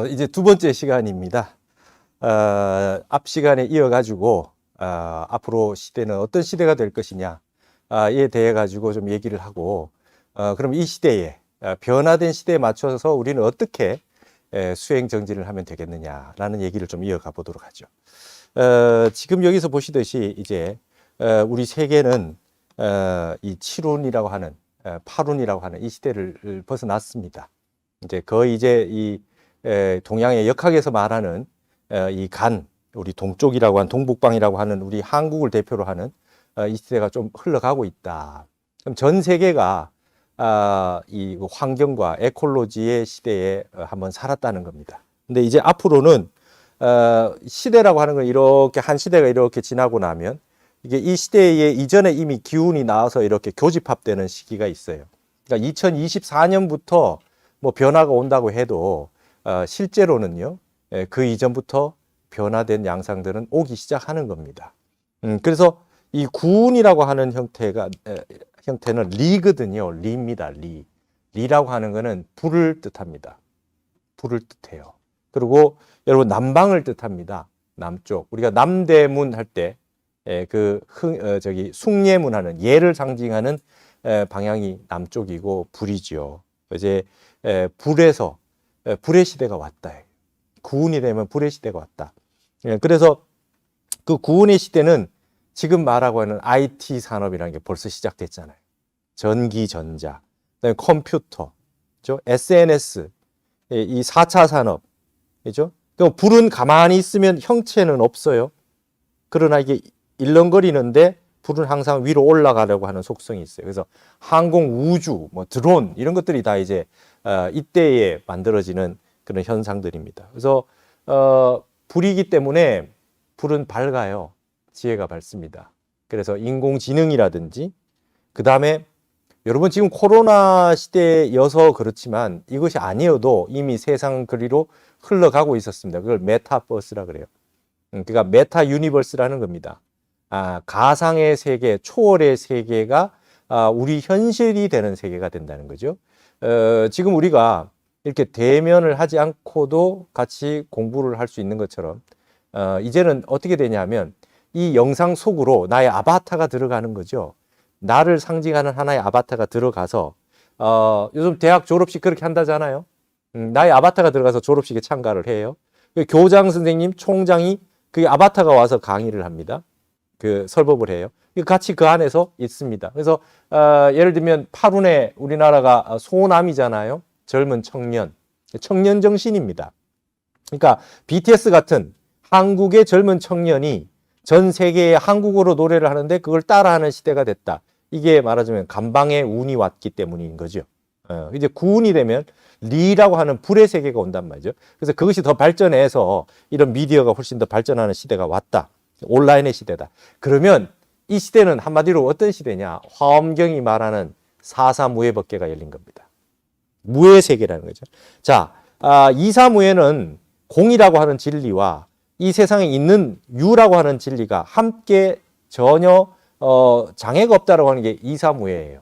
이제 두 번째 시간입니다. 앞 시간에 이어가지고 앞으로 시대는 어떤 시대가 될 것이냐 에 대해 가지고 좀 얘기를 하고 그럼 이 시대에 변화된 시대에 맞춰서 우리는 어떻게 수행 정진을 하면 되겠느냐라는 얘기를 좀 이어가 보도록 하죠. 지금 여기서 보시듯이 이제 우리 세계는 이 7운이라고 하는 8운이라고 하는 이 시대를 벗어났습니다. 이제 거의 이제 이 동양의 역학에서 말하는 이 우리 동쪽이라고 하는 동북방이라고 하는 우리 한국을 대표로 하는 이 시대가 좀 흘러가고 있다. 그럼 전 세계가 이 환경과 에콜로지의 시대에 한번 살았다는 겁니다. 근데 이제 앞으로는 시대라고 하는 건 이렇게 한 시대가 이렇게 지나고 나면 이게 이 시대에 이전에 이미 기운이 나와서 이렇게 교집합되는 시기가 있어요. 그러니까 2024년부터 뭐 변화가 온다고 해도 실제로는요 그 이전부터 변화된 양상들은 오기 시작하는 겁니다. 그래서 이 구운이라고 하는 형태는 리거든요. 리입니다. 리라고 하는 거는 불을 뜻합니다. 불을 뜻해요. 그리고 여러분 남방을 뜻합니다. 남쪽. 우리가 남대문 할 때 숭례문 하는 예를 상징하는 방향이 남쪽이고 불이죠. 이제 불의 시대가 왔다. 구운이 되면 불의 시대가 왔다. 그래서 그 구운의 시대는 지금 말하고 하는 IT 산업이라는 게 벌써 시작됐잖아요. 전기, 전자, 그다음에 컴퓨터, 그렇죠? SNS, 이 4차 산업, 그렇죠? 그럼 불은 가만히 있으면 형체는 없어요. 그러나 이게 일렁거리는데 불은 항상 위로 올라가려고 하는 속성이 있어요. 그래서 항공, 우주, 뭐 드론 이런 것들이 다 이제 이때에 만들어지는 그런 현상들입니다. 그래서 불이기 때문에 불은 밝아요. 지혜가 밝습니다. 그래서 인공지능이라든지 그 다음에 여러분 지금 코로나 시대여서 그렇지만 이것이 아니어도 이미 세상 그리로 흘러가고 있었습니다. 그걸 메타버스라 그래요. 그러니까 메타 유니버스라는 겁니다. 가상의 세계, 초월의 세계가 우리 현실이 되는 세계가 된다는 거죠. 지금 우리가 이렇게 대면을 하지 않고도 같이 공부를 할 수 있는 것처럼 이제는 어떻게 되냐면 이 영상 속으로 나의 아바타가 들어가는 거죠. 나를 상징하는 하나의 아바타가 들어가서 요즘 대학 졸업식 그렇게 한다잖아요. 나의 아바타가 들어가서 졸업식에 참가를 해요. 교장 선생님, 총장이 그 아바타가 와서 강의를 합니다. 그 설법을 해요. 같이 그 안에서 있습니다. 그래서 예를 들면 8운에 우리나라가 소남이잖아요. 젊은 청년 정신입니다. 그러니까 BTS 같은 한국의 젊은 청년이 전 세계에 한국어로 노래를 하는데 그걸 따라하는 시대가 됐다. 이게 말하자면 간방의 운이 왔기 때문인 거죠. 이제 구운이 되면 리라고 하는 불의 세계가 온단 말이죠. 그래서 그것이 더 발전해서 이런 미디어가 훨씬 더 발전하는 시대가 왔다. 온라인의 시대다. 그러면 이 시대는 한마디로 어떤 시대냐? 화엄경이 말하는 사사무예법계가 열린 겁니다. 무의 세계라는 거죠. 자, 이사무예는 공이라고 하는 진리와 이 세상에 있는 유라고 하는 진리가 함께 전혀 장애가 없다라고 하는 게 이사무예예요.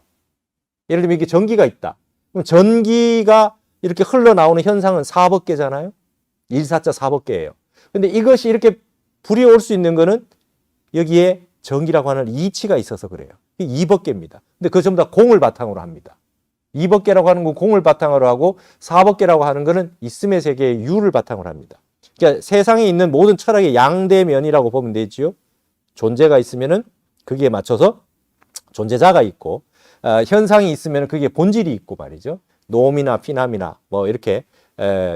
예를 들면 이게 전기가 있다. 그럼 전기가 이렇게 흘러나오는 현상은 사법계잖아요. 일사자 사법계예요. 근데 이것이 이렇게 불이 올 수 있는 거는 여기에 전기라고 하는 이치가 있어서 그래요. 이법계입니다. 근데 그거 전부 다 공을 바탕으로 합니다. 이법계라고 하는 건 공을 바탕으로 하고 사법계라고 하는 거는 있음의 세계의 유를 바탕으로 합니다. 그러니까 세상에 있는 모든 철학의 양대면이라고 보면 되지요. 존재가 있으면은 거기에 맞춰서 존재자가 있고 현상이 있으면 그게 본질이 있고 말이죠. 노음이나 피남이나 뭐 이렇게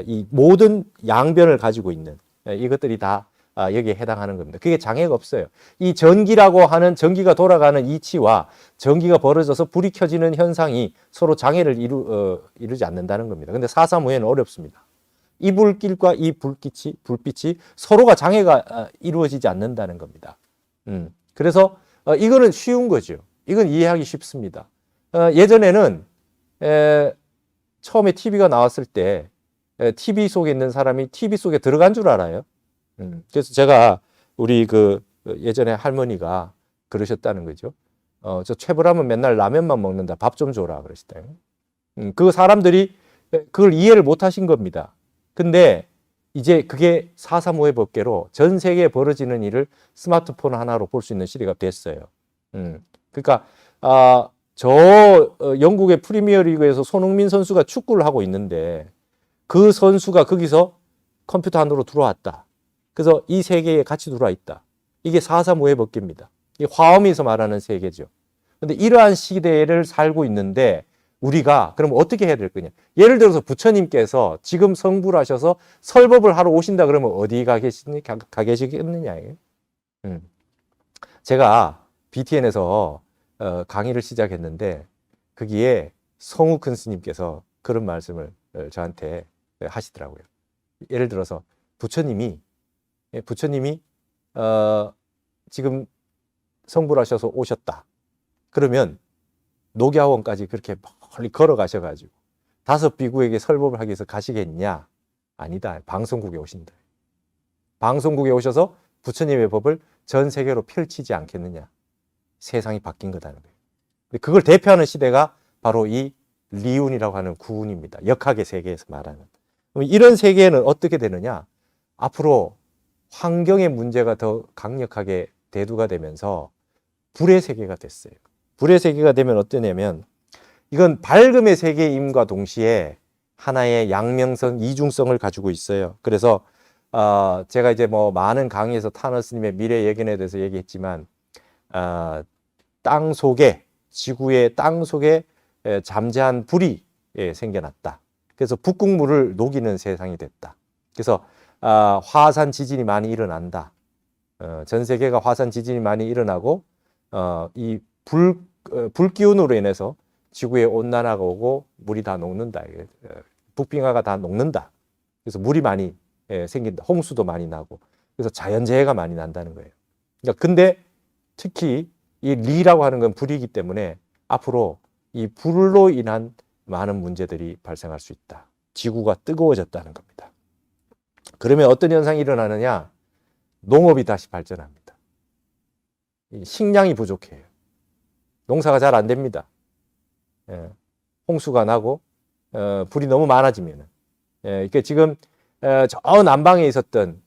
이 모든 양변을 가지고 있는 이것들이 다 여기에 해당하는 겁니다. 그게 장애가 없어요. 이 전기라고 하는 전기가 돌아가는 이치와 전기가 벌어져서 불이 켜지는 현상이 서로 장애를 이루지 않는다는 겁니다. 근데 사사무예는 어렵습니다. 이 불길과 이 불빛이 서로가 장애가 이루어지지 않는다는 겁니다. 그래서 이거는 쉬운 거죠. 이건 이해하기 쉽습니다. 예전에는 처음에 TV가 나왔을 때 TV 속에 있는 사람이 TV 속에 들어간 줄 알아요. 그래서 제가 우리 예전에 할머니가 그러셨다는 거죠. 저 최불암은 맨날 라면만 먹는다. 밥 좀 줘라 그러시다. 그 사람들이 그걸 이해를 못 하신 겁니다. 근데 이제 그게 4.3 5의 법계로 전 세계에 벌어지는 일을 스마트폰 하나로 볼 수 있는 시대가 됐어요. 그러니까 영국의 프리미어 리그에서 손흥민 선수가 축구를 하고 있는데 그 선수가 거기서 컴퓨터 안으로 들어왔다. 그래서 이 세계에 같이 들어와 있다. 이게 4.3 5의 법계입니다. 이 화엄에서 말하는 세계죠. 근데 이러한 시대를 살고 있는데 우리가 그럼 어떻게 해야 될 거냐? 예를 들어서 부처님께서 지금 성불 하셔서 설법을 하러 오신다 그러면 어디 가 계시겠느냐? 제가 BTN에서 강의를 시작했는데 거기에 성욱근 스님께서 그런 말씀을 저한테 하시더라고요. 예를 들어서 부처님이 지금 성불하셔서 오셨다. 그러면 녹야원까지 그렇게 멀리 걸어가셔가지고 5비구에게 설법을 하기 위해서 가시겠냐? 아니다. 방송국에 오신다. 방송국에 오셔서 부처님의 법을 전 세계로 펼치지 않겠느냐? 세상이 바뀐 거다는 거예요. 그걸 대표하는 시대가 바로 이 리운이라고 하는 구운입니다. 역학의 세계에서 말하는. 이런 세계에는 어떻게 되느냐? 앞으로 환경의 문제가 더 강력하게 대두가 되면서 불의 세계가 됐어요. 불의 세계가 되면 어떠냐면 이건 밝음의 세계임과 동시에 하나의 양명성, 이중성을 가지고 있어요. 그래서 제가 이제 뭐 많은 강의에서 타너 스님의 미래 예견에 대해서 얘기했지만 땅 속에 지구의 땅 속에 잠재한 불이 생겨났다. 그래서 북극물을 녹이는 세상이 됐다. 그래서 화산 지진이 많이 일어난다. 전 세계가 화산 지진이 많이 일어나고 이 불기운으로 인해서 지구의 온난화가 오고 물이 다 녹는다. 북빙하가 다 녹는다. 그래서 물이 많이 생긴다. 홍수도 많이 나고. 그래서 자연재해가 많이 난다는 거예요. 그러니까 근데 특히 이 리라고 하는 건 불이기 때문에 앞으로 이 불로 인한 많은 문제들이 발생할 수 있다. 지구가 뜨거워졌다는 겁니다. 그러면 어떤 현상이 일어나느냐? 농업이 다시 발전합니다. 식량이 부족해요. 농사가 잘 안 됩니다. 홍수가 나고 불이 너무 많아지면. 그러니까 지금 저 남방에 있었던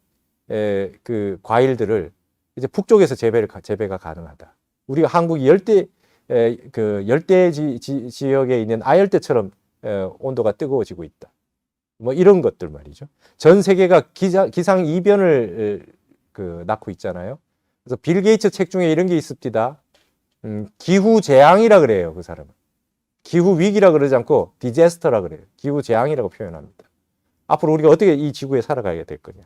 그 과일들을 이제 북쪽에서 재배가 가능하다. 우리가 한국이 열대 지역에 있는 아열대처럼 온도가 뜨거워지고 있다. 뭐 이런 것들 말이죠. 전 세계가 기상 이변을 낳고 있잖아요. 그래서 빌 게이츠 책 중에 이런 게 있습니다. 기후 재앙이라 그래요, 그 사람은. 기후 위기라 그러지 않고 디제스터라 그래요. 기후 재앙이라고 표현합니다. 앞으로 우리가 어떻게 이 지구에 살아가게 될 거냐.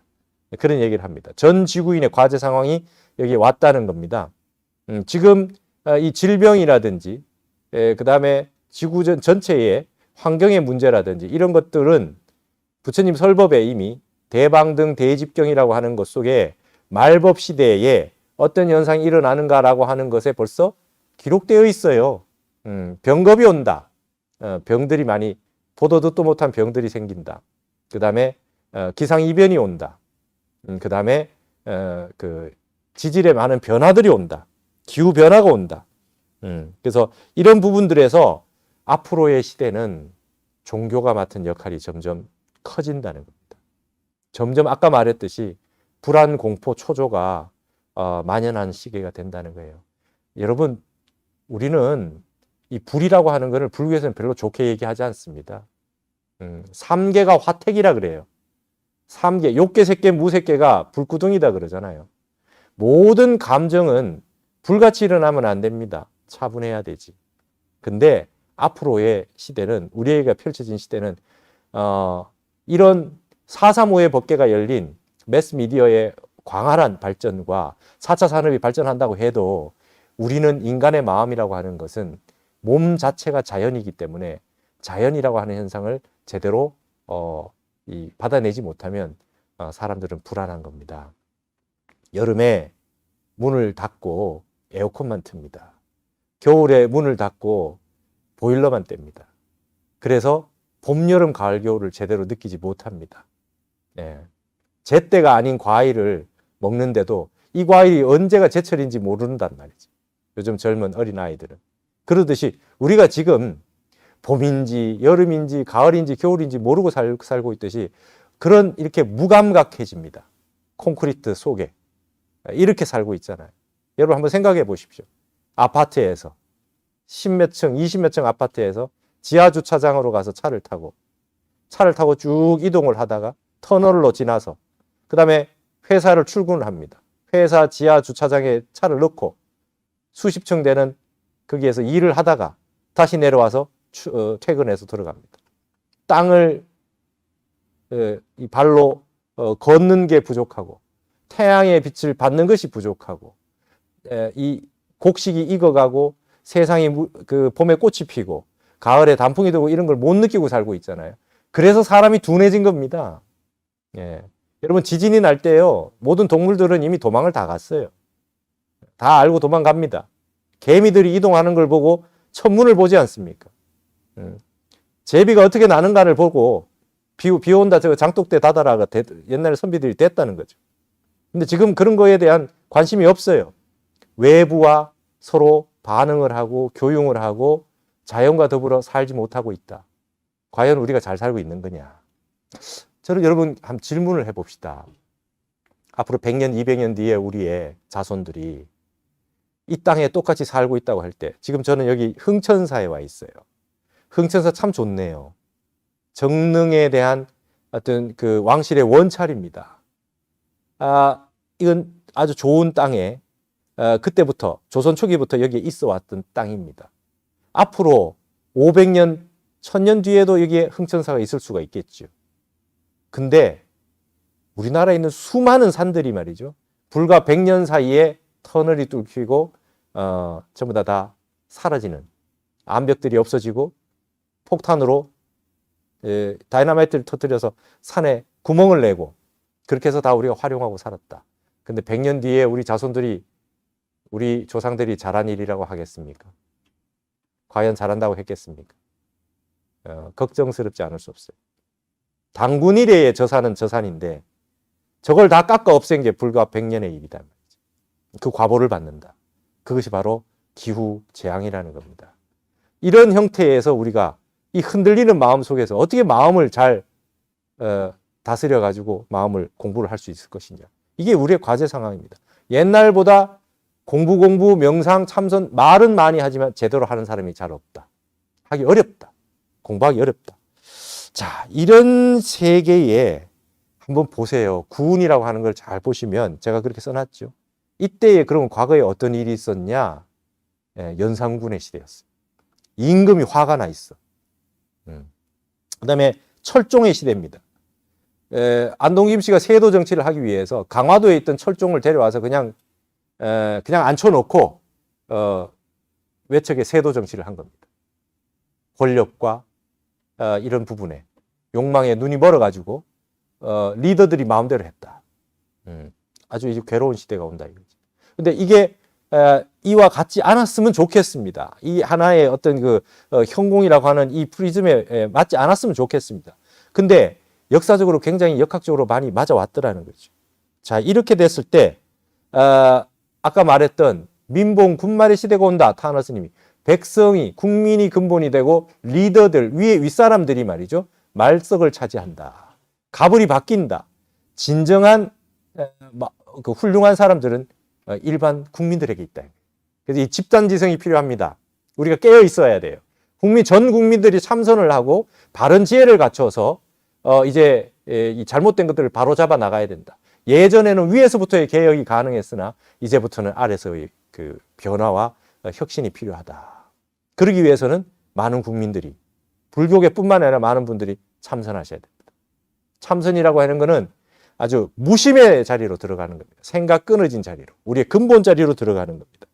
그런 얘기를 합니다. 전 지구인의 과제 상황이 여기에 왔다는 겁니다. 지금 이 질병이라든지 그 다음에 지구 전체의 환경의 문제라든지 이런 것들은 부처님 설법에 이미 대방등 대집경이라고 하는 것 속에 말법 시대에 어떤 현상이 일어나는가라고 하는 것에 벌써 기록되어 있어요. 병겁이 온다. 병들이 많이 보도 듣도 못한 병들이 생긴다. 그 다음에 기상이변이 온다. 그 다음에 그 지질에 많은 변화들이 온다. 기후 변화가 온다. 그래서 이런 부분들에서 앞으로의 시대는 종교가 맡은 역할이 점점 커진다는 겁니다. 점점 아까 말했듯이 불안, 공포, 초조가 만연한 시기가 된다는 거예요. 여러분, 우리는 이 불이라고 하는 것을 불교에서는 별로 좋게 얘기하지 않습니다. 삼계가 화택이라 그래요. 삼계, 욕계, 색계, 무색계가 불구덩이다 그러잖아요. 모든 감정은 불같이 일어나면 안 됩니다. 차분해야 되지. 근데 앞으로의 시대는, 우리에게 펼쳐진 시대는 이런 4.3 5의 법계가 열린 매스미디어의 광활한 발전과 4차 산업이 발전한다고 해도 우리는 인간의 마음이라고 하는 것은 몸 자체가 자연이기 때문에 자연이라고 하는 현상을 제대로 받아내지 못하면 사람들은 불안한 겁니다. 여름에 문을 닫고 에어컨만 틉니다. 겨울에 문을 닫고 보일러만 뗍니다. 그래서 봄, 여름, 가을, 겨울을 제대로 느끼지 못합니다. 제때가 아닌 과일을 먹는데도 이 과일이 언제가 제철인지 모른단 말이죠. 요즘 젊은 어린아이들은. 그러듯이 우리가 지금 봄인지 여름인지 가을인지 겨울인지 모르고 살고 있듯이 그런 이렇게 무감각해집니다. 콘크리트 속에. 이렇게 살고 있잖아요. 여러분 한번 생각해 보십시오. 아파트에서 10몇 층, 20몇 층 아파트에서 지하 주차장으로 가서 차를 타고 쭉 이동을 하다가 터널로 지나서 그 다음에 회사를 출근을 합니다. 회사 지하 주차장에 차를 넣고 수십 층 되는 거기에서 일을 하다가 다시 내려와서 퇴근해서 들어갑니다. 땅을 이 발로 걷는 게 부족하고 태양의 빛을 받는 것이 부족하고 이 곡식이 익어가고 세상이 그 봄에 꽃이 피고 가을에 단풍이 들고 이런 걸 못 느끼고 살고 있잖아요. 그래서 사람이 둔해진 겁니다. 예. 여러분 지진이 날 때요, 모든 동물들은 이미 도망을 다 갔어요. 다 알고 도망갑니다. 개미들이 이동하는 걸 보고 천문을 보지 않습니까? 제비가 어떻게 나는가를 보고 비 온다 저 장독대 닫아라가 옛날에 선비들이 됐다는 거죠. 근데 지금 그런 거에 대한 관심이 없어요. 외부와 서로 반응을 하고 교용을 하고 자연과 더불어 살지 못하고 있다. 과연 우리가 잘 살고 있는 거냐? 저는 여러분 한번 질문을 해봅시다. 앞으로 100년, 200년 뒤에 우리의 자손들이 이 땅에 똑같이 살고 있다고 할 때, 지금 저는 여기 흥천사에 와 있어요. 흥천사 참 좋네요. 정릉에 대한 어떤 그 왕실의 원찰입니다. 이건 아주 좋은 땅에 그때부터 조선 초기부터 여기에 있어 왔던 땅입니다. 앞으로 500년, 1000년 뒤에도 여기에 흥천사가 있을 수가 있겠죠. 근데 우리나라에 있는 수많은 산들이 말이죠. 불과 100년 사이에 터널이 뚫히고 전부 다 사라지는, 암벽들이 없어지고 폭탄으로 다이너마이트를 터뜨려서 산에 구멍을 내고 그렇게 해서 다 우리가 활용하고 살았다. 근데 100년 뒤에 우리 자손들이, 우리 조상들이 잘한 일이라고 하겠습니까? 과연 잘한다고 했겠습니까? 걱정스럽지 않을 수 없어요. 당군 이래의 저산은 저산인데 저걸 다 깎아 없앤 게 불과 100년의 일이다. 그 과보를 받는다. 그것이 바로 기후 재앙이라는 겁니다. 이런 형태에서 우리가 이 흔들리는 마음 속에서 어떻게 마음을 잘 다스려 가지고 마음을 공부를 할 수 있을 것이냐. 이게 우리의 과제 상황입니다. 옛날보다 공부, 명상, 참선, 말은 많이 하지만 제대로 하는 사람이 잘 없다. 하기 어렵다. 공부하기 어렵다. 자, 이런 세계에 한번 보세요. 구운이라고 하는 걸 잘 보시면 제가 그렇게 써놨죠. 이때에 그러면 과거에 어떤 일이 있었냐? 연산군의 시대였어요. 임금이 화가 나 있어. 그 다음에 철종의 시대입니다. 안동김 씨가 세도 정치를 하기 위해서 강화도에 있던 철종을 데려와서 그냥 앉혀놓고 외척의 세도 정치를 한 겁니다. 권력과 이런 부분에 욕망에 눈이 멀어가지고 리더들이 마음대로 했다. 아주 이제 괴로운 시대가 온다 이거지. 근데 이게 이와 같지 않았으면 좋겠습니다. 이 하나의 어떤 그 현공이라고 하는 이 프리즘에 맞지 않았으면 좋겠습니다. 근데 역사적으로 굉장히 역학적으로 많이 맞아왔더라는 거죠. 자, 이렇게 됐을 때 아까 말했던 민봉 군말의 시대가 온다. 타너 스님이 백성이, 국민이 근본이 되고 리더들, 윗사람들이 말이죠, 말석을 차지한다. 가불이 바뀐다. 진정한 그 훌륭한 사람들은 일반 국민들에게 있다. 그래서 이 집단지성이 필요합니다. 우리가 깨어 있어야 돼요. 전 국민들이 참선을 하고 바른 지혜를 갖춰서 이제 이 잘못된 것들을 바로잡아 나가야 된다. 예전에는 위에서부터의 개혁이 가능했으나 이제부터는 아래서의 그 변화와 혁신이 필요하다. 그러기 위해서는 많은 국민들이, 불교계뿐만 아니라 많은 분들이 참선하셔야 됩니다. 참선이라고 하는 것은 아주 무심의 자리로 들어가는 겁니다. 생각 끊어진 자리로, 우리의 근본 자리로 들어가는 겁니다.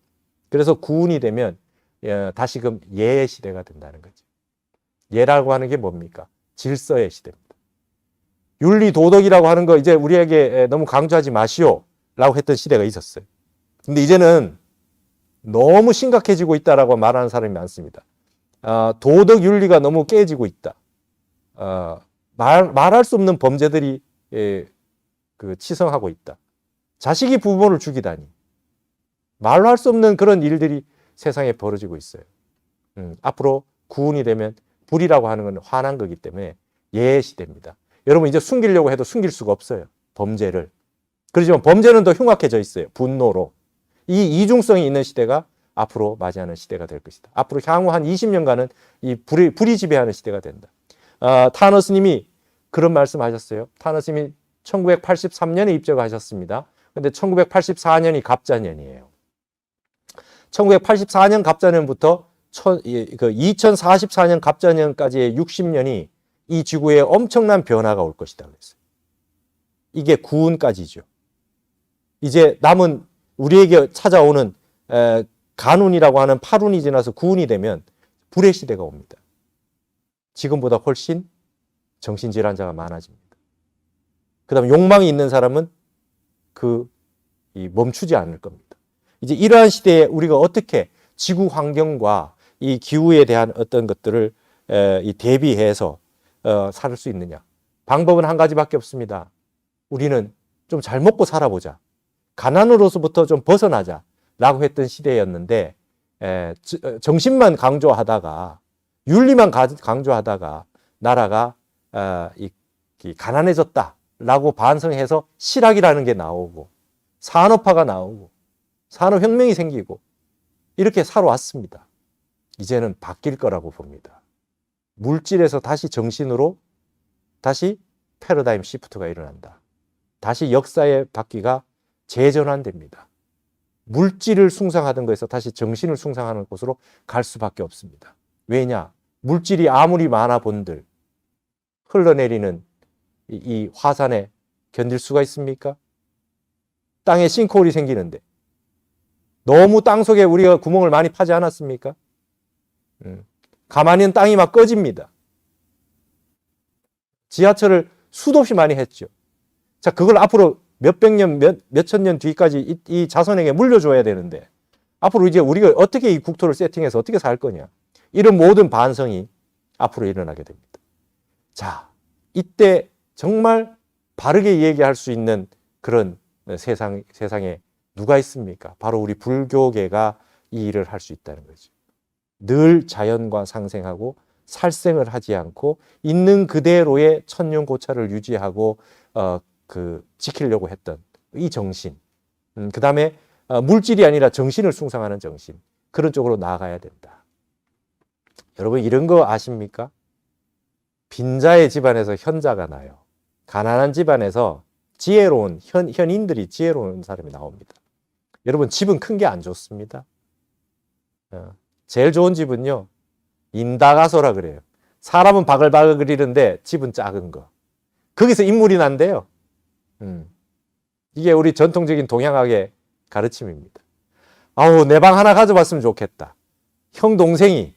그래서 구운이 되면 다시금 예의 시대가 된다는 거죠. 예라고 하는 게 뭡니까? 질서의 시대입니다. 윤리 도덕이라고 하는 거 이제 우리에게 너무 강조하지 마시오 라고 했던 시대가 있었어요. 근데 이제는 너무 심각해지고 있다라고 말하는 사람이 많습니다. 도덕 윤리가 너무 깨지고 있다. 말할 수 없는 범죄들이 치성하고 있다. 자식이 부모를 죽이다니. 말로 할 수 없는 그런 일들이 세상에 벌어지고 있어요. 앞으로 구운이 되면 불이라고 하는 건 화난 거기 때문에 예의 시대입니다. 여러분 이제 숨기려고 해도 숨길 수가 없어요. 범죄를. 그렇지만 범죄는 더 흉악해져 있어요. 분노로. 이 이중성이 있는 시대가 앞으로 맞이하는 시대가 될 것이다. 앞으로 향후 한 20년간은 이 불이 지배하는 시대가 된다. 타너 스님이 그런 말씀하셨어요. 타너 스님이 1983년에 입적하셨습니다. 근데 1984년이 갑자년이에요. 1984년 갑자년부터 2044년 갑자년까지의 60년이 이 지구에 엄청난 변화가 올 것이다 그랬어요. 이게 구운까지죠. 이제 남은 우리에게 찾아오는 간운이라고 하는 8운이 지나서 9운이 되면 불의 시대가 옵니다. 지금보다 훨씬 정신질환자가 많아집니다. 그 다음에 욕망이 있는 사람은 멈추지 않을 겁니다. 이제 이러한 시대에 우리가 어떻게 지구 환경과 이 기후에 대한 어떤 것들을 대비해서 살 수 있느냐. 방법은 한 가지밖에 없습니다. 우리는 좀 잘 먹고 살아보자. 가난으로서부터 좀 벗어나자. 라고 했던 시대였는데 정신만 강조하다가 윤리만 강조하다가 나라가 가난해졌다라고 반성해서 실학이라는 게 나오고 산업화가 나오고 산업혁명이 생기고 이렇게 살아왔습니다. 이제는 바뀔 거라고 봅니다. 물질에서 다시 정신으로 다시 패러다임 시프트가 일어난다. 다시 역사의 바퀴가 재전환됩니다. 물질을 숭상하던 것에서 다시 정신을 숭상하는 곳으로 갈 수밖에 없습니다. 왜냐? 물질이 아무리 많아 본들 흘러내리는 이 화산에 견딜 수가 있습니까? 땅에 싱크홀이 생기는데 너무 땅속에 우리가 구멍을 많이 파지 않았습니까? 가만히는 땅이 막 꺼집니다. 지하철을 수도 없이 많이 했죠. 자, 그걸 앞으로 몇백 년, 몇천 년 뒤까지 이 자손에게 물려줘야 되는데 앞으로 이제 우리가 어떻게 이 국토를 세팅해서 어떻게 살 거냐. 이런 모든 반성이 앞으로 일어나게 됩니다. 자, 이때 정말 바르게 얘기할 수 있는 그런 세상에 누가 있습니까? 바로 우리 불교계가 이 일을 할 수 있다는 거죠. 늘 자연과 상생하고 살생을 하지 않고 있는 그대로의 천륜고찰을 유지하고 지키려고 했던 이 정신, 그 다음에 물질이 아니라 정신을 숭상하는 정신, 그런 쪽으로 나아가야 된다. 여러분 이런 거 아십니까? 빈자의 집안에서 현자가 나요. 가난한 집안에서 지혜로운 현인들이 지혜로운 사람이 나옵니다. 여러분 집은 큰 게 안 좋습니다. 제일 좋은 집은요 임다가소라 그래요. 사람은 바글바글 그리는데 집은 작은 거. 거기서 인물이 난대요. 이게 우리 전통적인 동양학의 가르침입니다. 아우 내 방 하나 가져봤으면 좋겠다. 형 동생이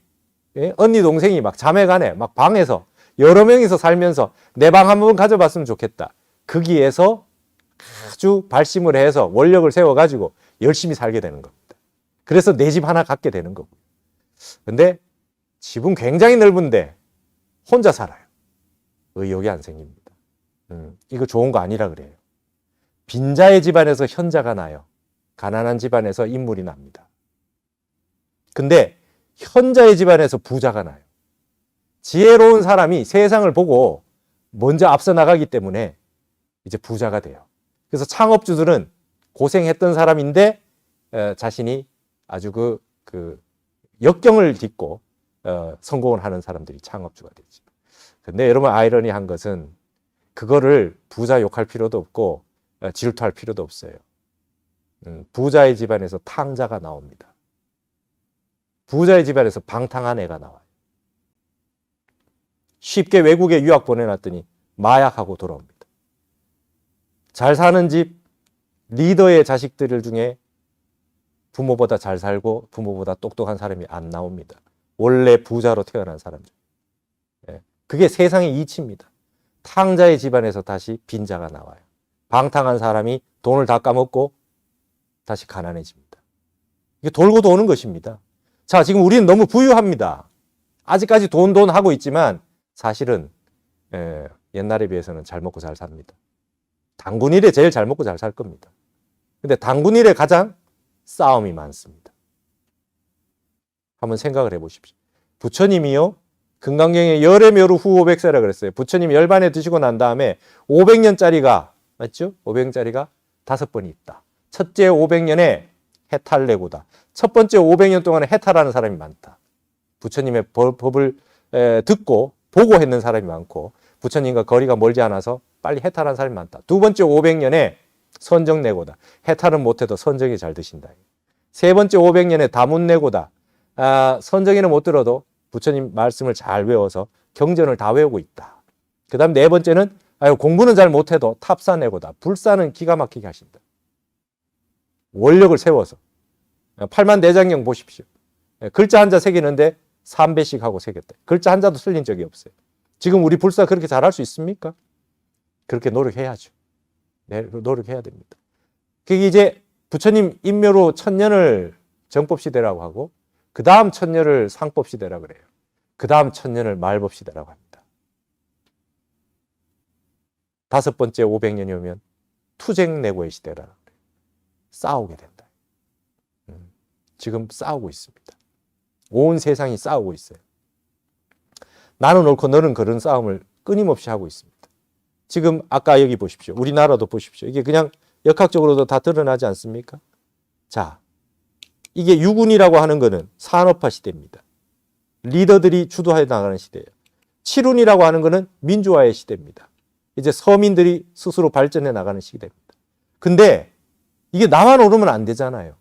언니 동생이 막 자매간에 막 방에서 여러 명이서 살면서 내 방 한번 가져봤으면 좋겠다. 거기에서 아주 발심을 해서 원력을 세워가지고 열심히 살게 되는 겁니다. 그래서 내 집 하나 갖게 되는 거고요. 근데 집은 굉장히 넓은데 혼자 살아요. 의욕이 안 생깁니다. 이거 좋은 거 아니라 그래요. 빈자의 집안에서 현자가 나요. 가난한 집안에서 인물이 납니다. 근데 현자의 집안에서 부자가 나요. 지혜로운 사람이 세상을 보고 먼저 앞서 나가기 때문에 이제 부자가 돼요. 그래서 창업주들은 고생했던 사람인데 자신이 아주 그 역경을 딛고 성공을 하는 사람들이 창업주가 되죠. 근데 여러분 아이러니한 것은 그거를 부자 욕할 필요도 없고 질투할 필요도 없어요. 부자의 집안에서 탕자가 나옵니다. 부자의 집안에서 방탕한 애가 나와요. 쉽게 외국에 유학 보내놨더니 마약하고 돌아옵니다. 잘 사는 집 리더의 자식들 중에 부모보다 잘 살고 부모보다 똑똑한 사람이 안 나옵니다. 원래 부자로 태어난 사람들. 그게 세상의 이치입니다. 탕자의 집안에서 다시 빈자가 나와요. 방탕한 사람이 돈을 다 까먹고 다시 가난해집니다. 이게 돌고 도는 것입니다. 자, 지금 우리는 너무 부유합니다. 아직까지 돈 하고 있지만 사실은 옛날에 비해서는 잘 먹고 잘 삽니다. 단군일에 제일 잘 먹고 잘 살 겁니다. 근데 단군일에 가장 싸움이 많습니다. 한번 생각을 해보십시오. 부처님이요 금강경에 열애묘루 후 500세라 그랬어요. 부처님 열반에 드시고 난 다음에 500년짜리가 맞죠? 500년짜리가 5번이 있다. 첫째 500년에 해탈내고다. 첫 번째 500년 동안에 해탈하는 사람이 많다. 부처님의 법을 듣고 보고 했는 사람이 많고 부처님과 거리가 멀지 않아서 빨리 해탈한 사람이 많다. 두 번째 500년에 선정내고다. 해탈은 못해도 선정이 잘 드신다. 세 번째 500년에 다문내고다. 선정에는 못 들어도 부처님 말씀을 잘 외워서 경전을 다 외우고 있다. 그 다음 네 번째는 공부는 잘 못해도 탑사내고다. 불사는 기가 막히게 하신다. 원력을 세워서 8만대장경 보십시오. 글자 한자 새기는데 3배씩 하고 새겼다. 글자 한자도 틀린 적이 없어요. 지금 우리 불사 그렇게 잘할 수 있습니까? 그렇게 노력해야죠. 네, 노력해야 됩니다. 그게 이제 부처님 인묘로 1000년을 정법시대라고 하고 그 다음 1000년을 상법시대라고 그래요. 그 다음 1000년을 말법시대라고 합니다. 다섯 번째 500년이 오면 투쟁내고의 시대라고 그래요. 싸우게 된다. 지금 싸우고 있습니다. 온 세상이 싸우고 있어요. 나는 옳고 너는 그런 싸움을 끊임없이 하고 있습니다. 지금 아까 여기 보십시오. 우리나라도 보십시오. 이게 그냥 역학적으로도 다 드러나지 않습니까? 자, 이게 유군이라고 하는 거는 산업화 시대입니다. 리더들이 주도해 나가는 시대예요. 칠운이라고 하는 거는 민주화의 시대입니다. 이제 서민들이 스스로 발전해 나가는 시대입니다. 근데 이게 나만 오르면 안 되잖아요.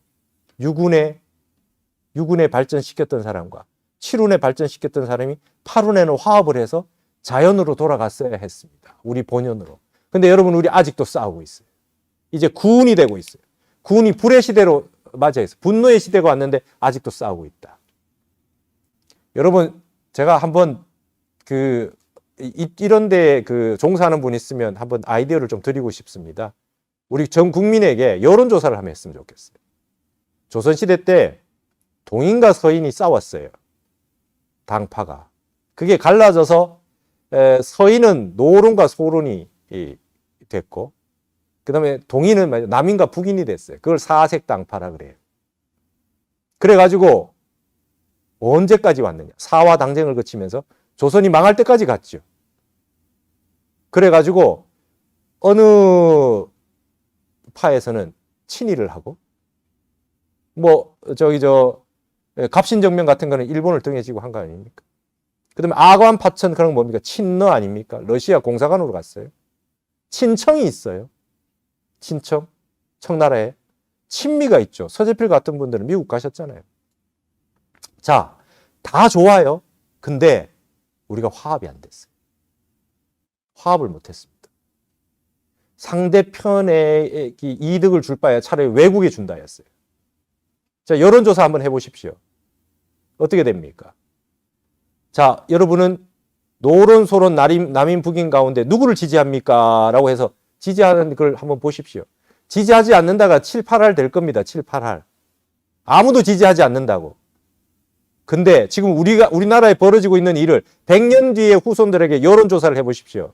유군에 발전시켰던 사람과 7운에 발전시켰던 사람이 8운에는 화합을 해서 자연으로 돌아갔어야 했습니다. 우리 본연으로. 근데 여러분 우리 아직도 싸우고 있어요. 이제 9운이 되고 있어요. 9운이 불의 시대로 맞아 있어요. 분노의 시대가 왔는데 아직도 싸우고 있다. 여러분 제가 한번 이런 데 종사하는 분 있으면 한번 아이디어를 좀 드리고 싶습니다. 우리 전 국민에게 여론조사를 한번 했으면 좋겠어요. 조선시대 때 동인과 서인이 싸웠어요. 당파가. 그게 갈라져서 서인은 노론과 소론이 됐고 그 다음에 동인은 남인과 북인이 됐어요. 그걸 사색당파라 그래요. 그래가지고 언제까지 왔느냐. 사화 당쟁을 거치면서 조선이 망할 때까지 갔죠. 그래가지고 어느 파에서는 친일을 하고 갑신정명 같은 거는 일본을 등에 지고 한 거 아닙니까? 그 다음에 아관 파천 그런 건 뭡니까? 친러 아닙니까? 러시아 공사관으로 갔어요. 친청이 있어요. 친청, 청나라에 친미가 있죠. 서재필 같은 분들은 미국 가셨잖아요. 자, 다 좋아요. 근데 우리가 화합이 안 됐어요. 화합을 못했습니다. 상대편에 이득을 줄 바에 차라리 외국에 준다 했어요. 자, 여론조사 한번 해보십시오. 어떻게 됩니까? 자, 여러분은 노론, 소론, 남인, 북인 가운데 누구를 지지합니까? 라고 해서 지지하는 걸 한번 보십시오. 지지하지 않는다가 7, 8할 될 겁니다. 7, 8할. 아무도 지지하지 않는다고. 근데 지금 우리나라에 벌어지고 있는 일을 100년 뒤에 후손들에게 여론조사를 해보십시오.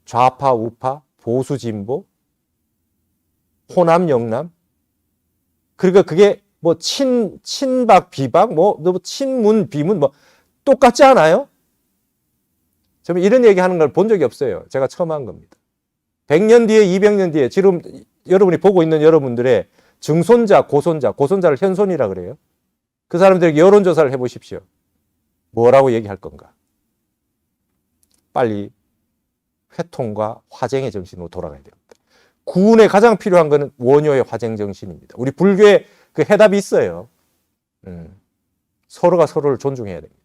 좌파, 우파, 보수, 진보, 호남, 영남. 그러니까 그게 친박, 비박, 친문, 비문, 똑같지 않아요? 저는 이런 얘기 하는 걸 본 적이 없어요. 제가 처음 한 겁니다. 100년 뒤에, 200년 뒤에, 지금 여러분이 보고 있는 여러분들의 증손자, 고손자를 현손이라 그래요. 그 사람들에게 여론조사를 해보십시오. 뭐라고 얘기할 건가? 빨리 회통과 화쟁의 정신으로 돌아가야 됩니다. 구운에 가장 필요한 것은 원효의 화쟁 정신입니다. 우리 불교에 그 해답이 있어요. 서로가 서로를 존중해야 됩니다.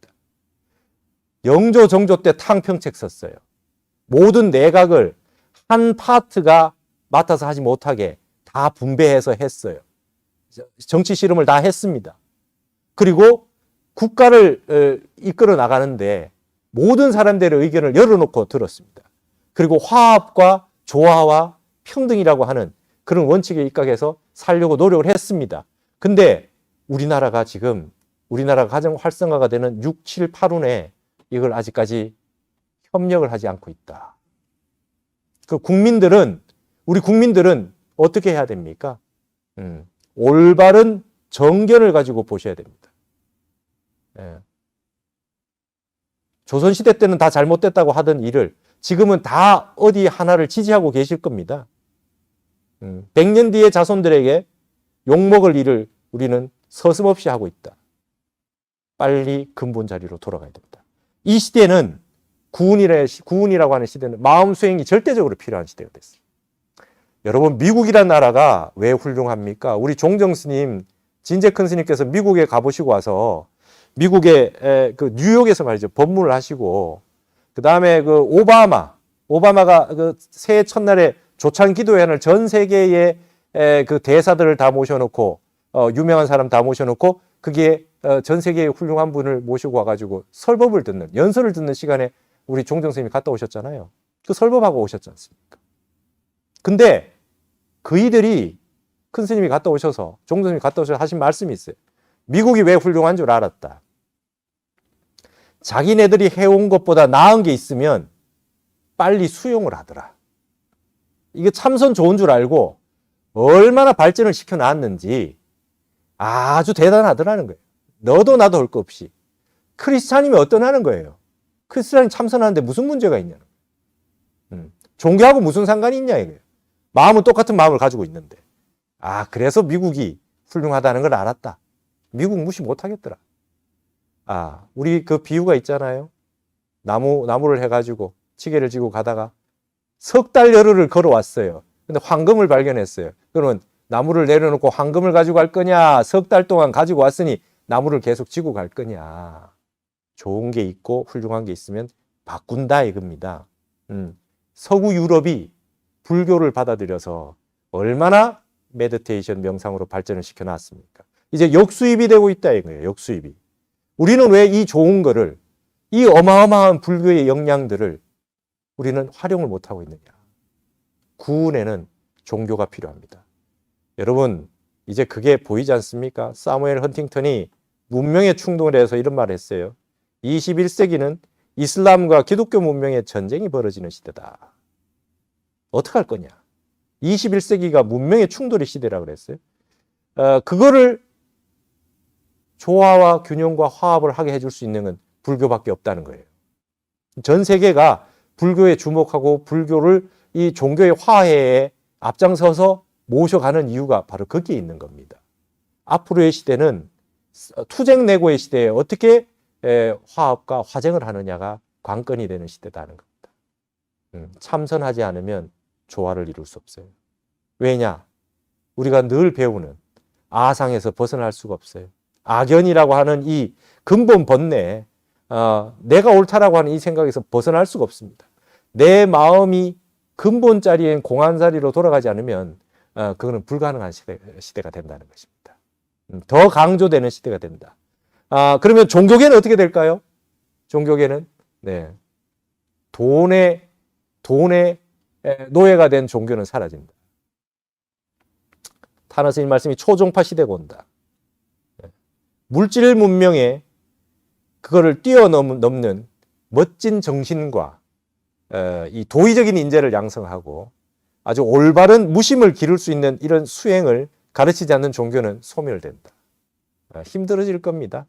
영조, 정조 때 탕평책 썼어요. 모든 내각을 한 파트가 맡아서 하지 못하게 다 분배해서 했어요. 정치 실험을 다 했습니다. 그리고 국가를 이끌어 나가는데 모든 사람들의 의견을 열어놓고 들었습니다. 그리고 화합과 조화와 평등이라고 하는 그런 원칙에 입각해서 살려고 노력을 했습니다. 근데 우리나라가 가장 활성화가 되는 6, 7, 8운에 이걸 아직까지 협력을 하지 않고 있다. 우리 국민들은 어떻게 해야 됩니까? 올바른 정견을 가지고 보셔야 됩니다. 예. 조선시대 때는 다 잘못됐다고 하던 일을 지금은 다 어디 하나를 지지하고 계실 겁니다. 100년 뒤의 자손들에게 욕먹을 일을 우리는 서슴없이 하고 있다. 빨리 근본 자리로 돌아가야 된다. 이 시대는 구운이라고 하는 시대는 마음 수행이 절대적으로 필요한 시대가 됐어요. 여러분, 미국이란 나라가 왜 훌륭합니까? 우리 종정 스님, 진재 큰 스님께서 미국에 가보시고 와서 미국의 그 뉴욕에서 말이죠, 법문을 하시고, 그 다음에 그 오바마가 그 새해 첫날에 조찬 기도회 하는 전 세계의 그 대사들을 다 모셔놓고, 유명한 사람 다 모셔놓고, 그게 전 세계의 훌륭한 분을 모시고 와가지고 설법을 듣는, 연설을 듣는 시간에 우리 종정 스님이 갔다 오셨잖아요. 그 설법하고 오셨지 않습니까? 근데 그이들이 큰 스님이 갔다 오셔서, 종정 스님이 갔다 오셔서 하신 말씀이 있어요. 미국이 왜 훌륭한 줄 알았다. 자기네들이 해온 것보다 나은 게 있으면 빨리 수용을 하더라. 이게 참선 좋은 줄 알고 얼마나 발전을 시켜놨는지 아주 대단하더라는 거예요. 너도 나도 할 거 없이. 크리스찬이면 어떠냐는 거예요. 크리스찬이 참선하는데 무슨 문제가 있냐는 거예요. 종교하고 무슨 상관이 있냐 이거예요. 마음은 똑같은 마음을 가지고 있는데. 그래서 미국이 훌륭하다는 걸 알았다. 미국 무시 못하겠더라. 우리 그 비유가 있잖아요. 나무를 해가지고 치개를 쥐고 가다가 석 달 열흘을 걸어왔어요. 근데 황금을 발견했어요. 그러면 나무를 내려놓고 황금을 가지고 갈 거냐? 석 달 동안 가지고 왔으니 나무를 계속 쥐고 갈 거냐? 좋은 게 있고 훌륭한 게 있으면 바꾼다 이겁니다. 서구 유럽이 불교를 받아들여서 얼마나 메디테이션 명상으로 발전을 시켜놨습니까? 이제 역수입이 되고 있다 이거예요. 역수입이. 우리는 왜 이 좋은 거를, 이 어마어마한 불교의 역량들을 우리는 활용을 못하고 있느냐. 구운에는 종교가 필요합니다. 여러분, 이제 그게 보이지 않습니까? 사무엘 헌팅턴이 문명의 충동을 해서 이런 말을 했어요. 21세기는 이슬람과 기독교 문명의 전쟁이 벌어지는 시대다. 어떻게 할 거냐? 21세기가 문명의 충돌의 시대라고 그랬어요. 그거를 조화와 균형과 화합을 하게 해줄 수 있는 건 불교밖에 없다는 거예요. 전 세계가 불교에 주목하고 불교를 이 종교의 화해에 앞장서서 모셔가는 이유가 바로 거기에 있는 겁니다. 앞으로의 시대는 투쟁내고의 시대에 어떻게 화합과 화쟁을 하느냐가 관건이 되는 시대다는 겁니다. 참선하지 않으면 조화를 이룰 수 없어요. 왜냐? 우리가 늘 배우는 아상에서 벗어날 수가 없어요. 악연이라고 하는 이 근본 번뇌, 내가 옳다라고 하는 이 생각에서 벗어날 수가 없습니다. 내 마음이 근본 자리엔 공안 자리로 돌아가지 않으면 그거는 불가능한 시대가 된다는 것입니다. 더 강조되는 시대가 된다. 그러면 종교계는 어떻게 될까요? 종교계는 돈의 노예가 된 종교는 사라진다. 타나 스님 말씀이 초종파 시대가 온다. 물질 문명에 그거를 뛰어넘는 멋진 정신과 이 도의적인 인재를 양성하고 아주 올바른 무심을 기를 수 있는 이런 수행을 가르치지 않는 종교는 소멸된다. 힘들어질 겁니다.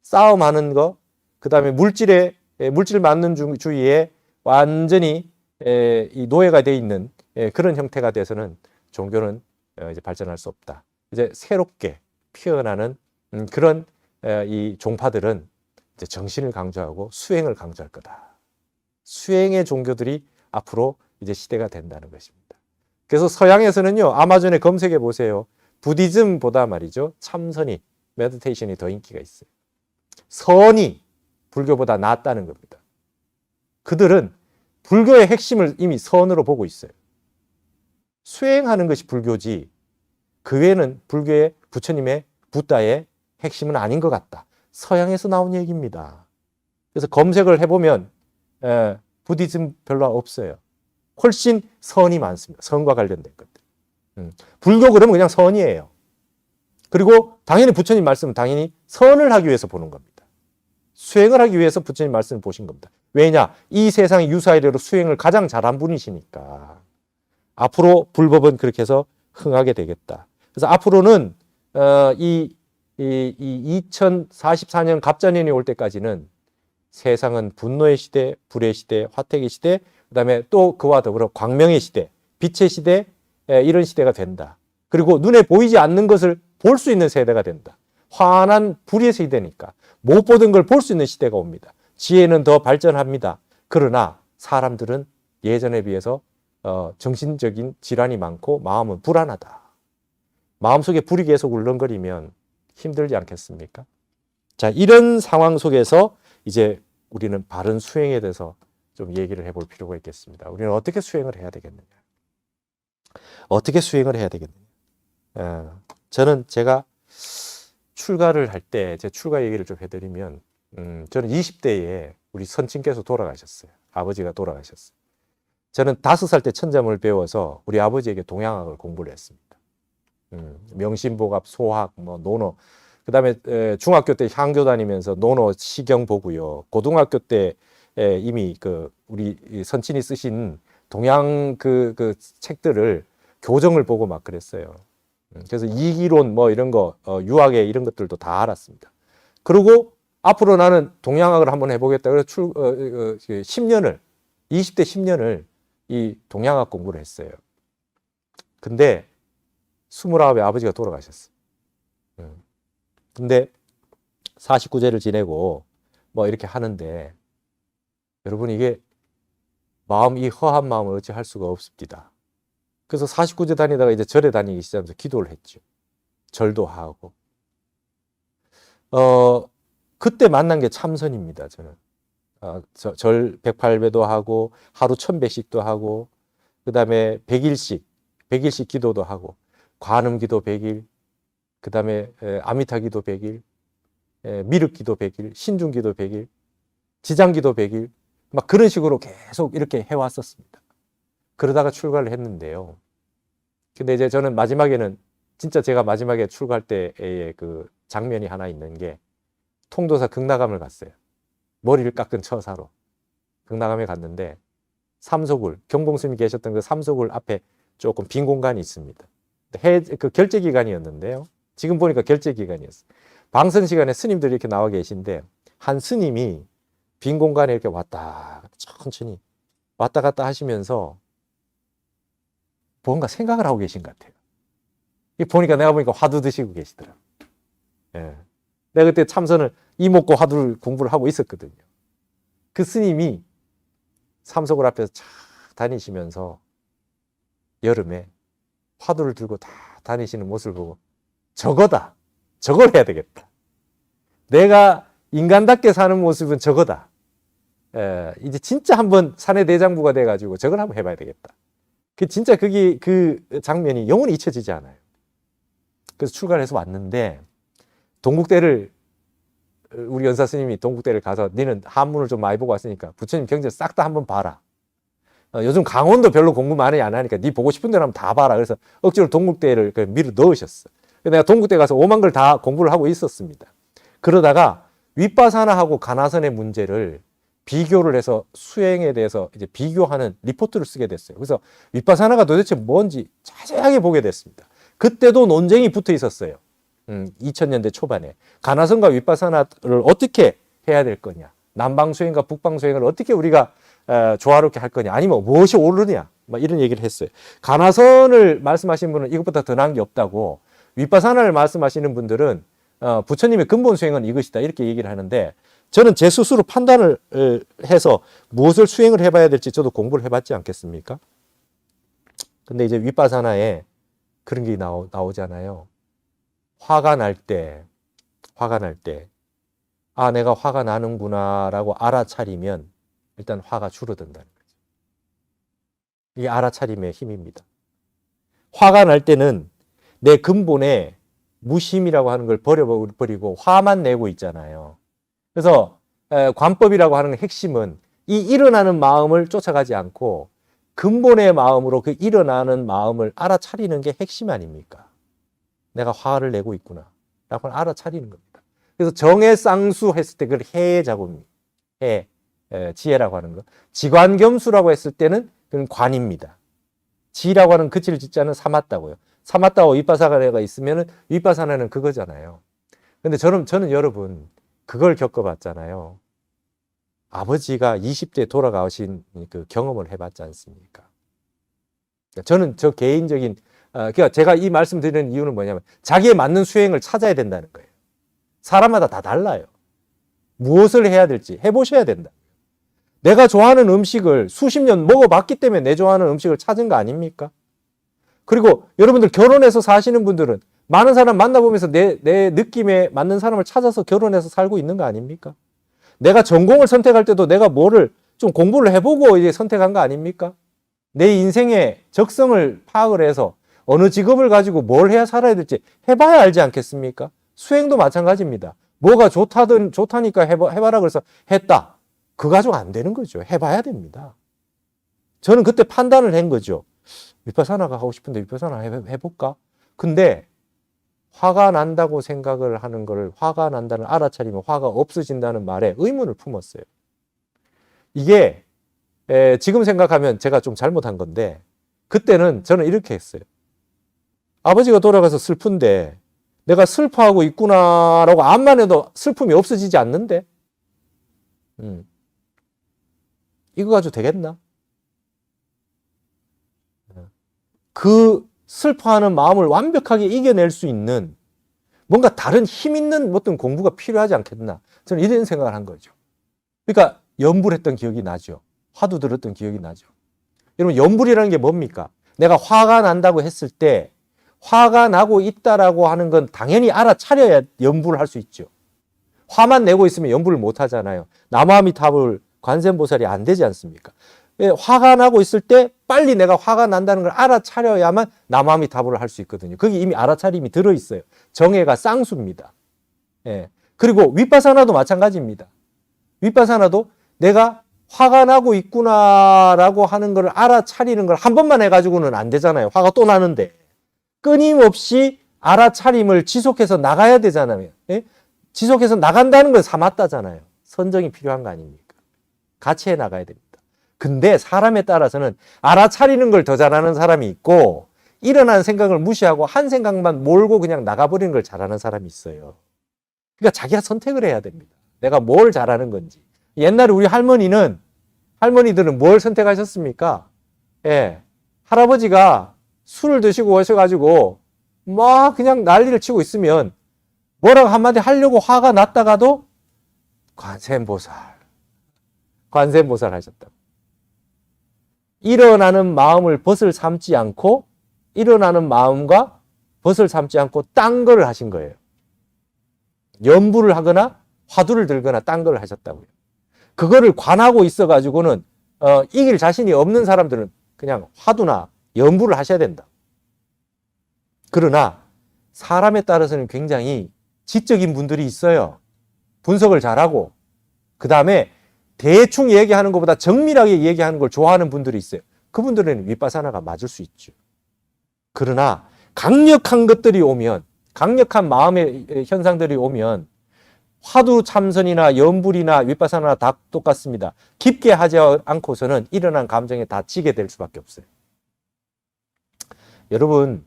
싸움하는 거, 그 다음에 물질 맞는 주의에 완전히 이 노예가 되어 있는 그런 형태가 돼서는 종교는 이제 발전할 수 없다. 이제 새롭게 피어나는 그런 이 종파들은 이제 정신을 강조하고 수행을 강조할 거다. 수행의 종교들이 앞으로 이제 시대가 된다는 것입니다. 그래서 서양에서는요, 아마존에 검색해 보세요. 부디즘보다 말이죠, 참선이, 메디테이션이 더 인기가 있어요. 선이 불교보다 낫다는 겁니다. 그들은 불교의 핵심을 이미 선으로 보고 있어요. 수행하는 것이 불교지, 그 외에는 불교의 부처님의 붓다의 핵심은 아닌 것 같다. 서양에서 나온 얘기입니다. 그래서 검색을 해보면 부디즘 별로 없어요. 훨씬 선이 많습니다. 선과 관련된 것들. 불교 그러면 그냥 선이에요. 그리고 당연히 부처님 말씀은 당연히 선을 하기 위해서 보는 겁니다. 수행을 하기 위해서 부처님 말씀을 보신 겁니다. 왜냐? 이 세상의 유사이래로 수행을 가장 잘한 분이시니까. 앞으로 불법은 그렇게 해서 흥하게 되겠다. 그래서 앞으로는 이 이 2044년 갑자년이 올 때까지는 세상은 분노의 시대, 불의 시대, 화택의 시대, 그다음에 또 그와 더불어 광명의 시대, 빛의 시대, 이런 시대가 된다. 그리고 눈에 보이지 않는 것을 볼 수 있는 세대가 된다. 환한 불의 시대니까 못 보던 걸 볼 수 있는 시대가 옵니다. 지혜는 더 발전합니다. 그러나 사람들은 예전에 비해서 정신적인 질환이 많고 마음은 불안하다. 마음속에 불이 계속 울렁거리면 힘들지 않겠습니까? 자, 이런 상황 속에서 이제 우리는 바른 수행에 대해서 좀 얘기를 해볼 필요가 있겠습니다. 우리는 어떻게 수행을 해야 되겠느냐? 어떻게 수행을 해야 되겠느냐? 저는 제가 출가를 할 때 제 출가 얘기를 좀 해드리면 저는 20대에 우리 선친께서 돌아가셨어요. 아버지가 돌아가셨어요. 저는 5살 때 천자문을 배워서 우리 아버지에게 동양학을 공부를 했습니다. 명심보갑, 소학, 뭐 논어. 그다음에 중학교 때 향교 다니면서 논어 시경 보고요. 고등학교 때 이미 그 우리 선친이 쓰신 동양 그 책들을 교정을 보고 막 그랬어요. 그래서 이기론 뭐 이런 거 유학의 이런 것들도 다 알았습니다. 그리고 앞으로 나는 동양학을 한번 해보겠다. 그래서 10년을 20대 10년을 이 동양학 공부를 했어요. 근데 29에 아버지가 돌아가셨어요. 근데 49제를 지내고 뭐 이렇게 하는데 여러분 이게 이 허한 마음을 어찌 할 수가 없습니다. 그래서 49제 다니다가 이제 절에 다니기 시작하면서 기도를 했죠. 절도 하고. 그때 만난 게 참선입니다, 저는. 절 108배도 하고, 하루 1000배씩도 하고, 그 다음에 100일씩 기도도 하고, 관음 기도 100일, 그 다음에 아미타 기도 100일, 미륵 기도 100일, 신중 기도 100일, 지장 기도 100일, 막 그런 식으로 계속 이렇게 해왔었습니다. 그러다가 출가를 했는데요. 근데 이제 저는 마지막에는 진짜 제가 마지막에 출가할 때의 그 장면이 하나 있는 게 통도사 극락암을 갔어요. 머리를 깎은 처사로 극락암에 갔는데 삼소굴, 경봉스님이 계셨던 그 삼소굴 앞에 조금 빈 공간이 있습니다. 그 결제 기간이었는데요. 지금 보니까 결제 기간이었어요. 방선 시간에 스님들이 이렇게 나와 계신데 한 스님이 빈 공간에 이렇게 천천히 왔다 갔다 하시면서 뭔가 생각을 하고 계신 것 같아요. 내가 보니까 화두 드시고 계시더라고요. 예. 내가 그때 참선을 이목고 화두를 공부를 하고 있었거든요. 그 스님이 삼소굴 앞에서 쫙 다니시면서 여름에 화두를 들고 다 다니시는 모습을 보고 저거다. 저걸 해야 되겠다. 내가 인간답게 사는 모습은 저거다. 이제 진짜 한번 사내 대장부가 돼가지고 저걸 한번 해봐야 되겠다. 진짜 그 장면이 영원히 잊혀지지 않아요. 그래서 출가를 해서 왔는데 동국대를 우리 연사 스님이 동국대를 가서 너는 한문을 좀 많이 보고 왔으니까 부처님 경전 싹 다 한번 봐라. 요즘 강원도 별로 공부 많이 안 하니까 네 보고 싶은 대로 한번 다 봐라. 그래서 억지로 동국대를 밀어 넣으셨어. 내가 동국대 가서 오만 걸 다 공부를 하고 있었습니다. 그러다가 윗바사나하고 가나선의 문제를 비교를 해서 수행에 대해서 이제 비교하는 리포트를 쓰게 됐어요. 그래서 윗바사나가 도대체 뭔지 자세하게 보게 됐습니다. 그때도 논쟁이 붙어 있었어요. 2000년대 초반에 가나선과 윗바사나를 어떻게 해야 될 거냐, 남방수행과 북방수행을 어떻게 우리가 조화롭게 할 거냐, 아니면 무엇이 옳으냐, 막 이런 얘기를 했어요. 가나선을 말씀하신 분은 이것보다 더 나은 게 없다고, 윗바사나를 말씀하시는 분들은 부처님의 근본 수행은 이것이다, 이렇게 얘기를 하는데, 저는 제 스스로 판단을 해서 무엇을 수행을 해봐야 될지 저도 공부를 해봤지 않겠습니까? 근데 이제 윗바사나에 그런 게 나오잖아요. 화가 날 때, 아, 내가 화가 나는구나 라고 알아차리면 일단 화가 줄어든다는 거죠. 이게 알아차림의 힘입니다. 화가 날 때는 내 근본에 무심이라고 하는 걸 버리고 화만 내고 있잖아요. 그래서 관법이라고 하는 핵심은 이 일어나는 마음을 쫓아가지 않고 근본의 마음으로 그 일어나는 마음을 알아차리는 게 핵심 아닙니까? 내가 화를 내고 있구나 라고 알아차리는 겁니다. 그래서 정해 쌍수 했을 때 그걸 해의 작업입니다. 지혜라고 하는 거. 지관겸수라고 했을 때는 그건 관입니다. 지라고 하는 그치를 짓자는 사맞다고요. 사맞다고 윗바사나가 있으면 윗바사나는 그거잖아요. 근데 저는 여러분, 그걸 겪어봤잖아요. 아버지가 20대 돌아가신 그 경험을 해봤지 않습니까? 저는 저 개인적인, 그러니까 제가 이 말씀 드리는 이유는 뭐냐면, 자기에 맞는 수행을 찾아야 된다는 거예요. 사람마다 다 달라요. 무엇을 해야 될지 해보셔야 된다. 내가 좋아하는 음식을 수십 년 먹어봤기 때문에 내 좋아하는 음식을 찾은 거 아닙니까? 그리고 여러분들 결혼해서 사시는 분들은 많은 사람 만나보면서 내 느낌에 맞는 사람을 찾아서 결혼해서 살고 있는 거 아닙니까? 내가 전공을 선택할 때도 내가 뭐를 좀 공부를 해보고 이제 선택한 거 아닙니까? 내 인생의 적성을 파악을 해서 어느 직업을 가지고 뭘 해야 살아야 될지 해봐야 알지 않겠습니까? 수행도 마찬가지입니다. 뭐가 좋다니까 해봐라 그래서 했다. 그 가지고 안 되는 거죠. 해봐야 됩니다. 저는 그때 판단을 한 거죠. 위파사나가 하고 싶은데 위파사나 해볼까? 근데 화가 난다고 생각을 하는 걸 화가 난다는 알아차리면 화가 없어진다는 말에 의문을 품었어요. 이게 지금 생각하면 제가 좀 잘못한 건데 그때는 저는 이렇게 했어요. 아버지가 돌아가서 슬픈데 내가 슬퍼하고 있구나라고 암만 해도 슬픔이 없어지지 않는데 이거 가지고 되겠나? 그 슬퍼하는 마음을 완벽하게 이겨낼 수 있는 뭔가 다른 힘 있는 어떤 공부가 필요하지 않겠나? 저는 이런 생각을 한 거죠. 그러니까 연불했던 기억이 나죠. 화두 들었던 기억이 나죠. 여러분, 연불이라는 게 뭡니까? 내가 화가 난다고 했을 때 화가 나고 있다라고 하는 건 당연히 알아차려야 연불을 할 수 있죠. 화만 내고 있으면 연불을 못 하잖아요. 나무아미타불 관세음보살이 안 되지 않습니까? 화가 나고 있을 때 빨리 내가 화가 난다는 걸 알아차려야만 나무아미타불을 할 수 있거든요. 거기 이미 알아차림이 들어있어요. 정해가 쌍수입니다. 예. 그리고 윗바사나도 마찬가지입니다. 윗바사나도 내가 화가 나고 있구나라고 하는 걸 알아차리는 걸 한 번만 해가지고는 안 되잖아요. 화가 또 나는데. 끊임없이 알아차림을 지속해서 나가야 되잖아요. 예? 지속해서 나간다는 건 사맞다잖아요. 선정이 필요한 거 아닙니까? 같이 해 나가야 됩니다. 근데 사람에 따라서는 알아차리는 걸 더 잘하는 사람이 있고 일어난 생각을 무시하고 한 생각만 몰고 그냥 나가버리는 걸 잘하는 사람이 있어요. 그러니까 자기가 선택을 해야 됩니다. 내가 뭘 잘하는 건지. 옛날에 우리 할머니들은 뭘 선택하셨습니까? 예. 할아버지가 술을 드시고 오셔가지고 막 그냥 난리를 치고 있으면 뭐라고 한마디 하려고 화가 났다가도 관세음보살 하셨다고. 일어나는 마음을 벗을 삼지 않고 일어나는 마음과 벗을 삼지 않고 딴 거를 하신 거예요. 연부를 하거나 화두를 들거나 딴 거를 하셨다고요. 그거를 관하고 있어가지고는 이길 자신이 없는 사람들은 그냥 화두나 연부를 하셔야 된다. 그러나 사람에 따라서는 굉장히 지적인 분들이 있어요. 분석을 잘하고 그 다음에 대충 얘기하는 것보다 정밀하게 얘기하는 걸 좋아하는 분들이 있어요. 그분들은 윗바사나가 맞을 수 있죠. 그러나 강력한 것들이 오면, 강력한 마음의 현상들이 오면 화두 참선이나 연불이나 윗바사나 다 똑같습니다. 깊게 하지 않고서는 일어난 감정에 다 지게 될 수밖에 없어요. 여러분,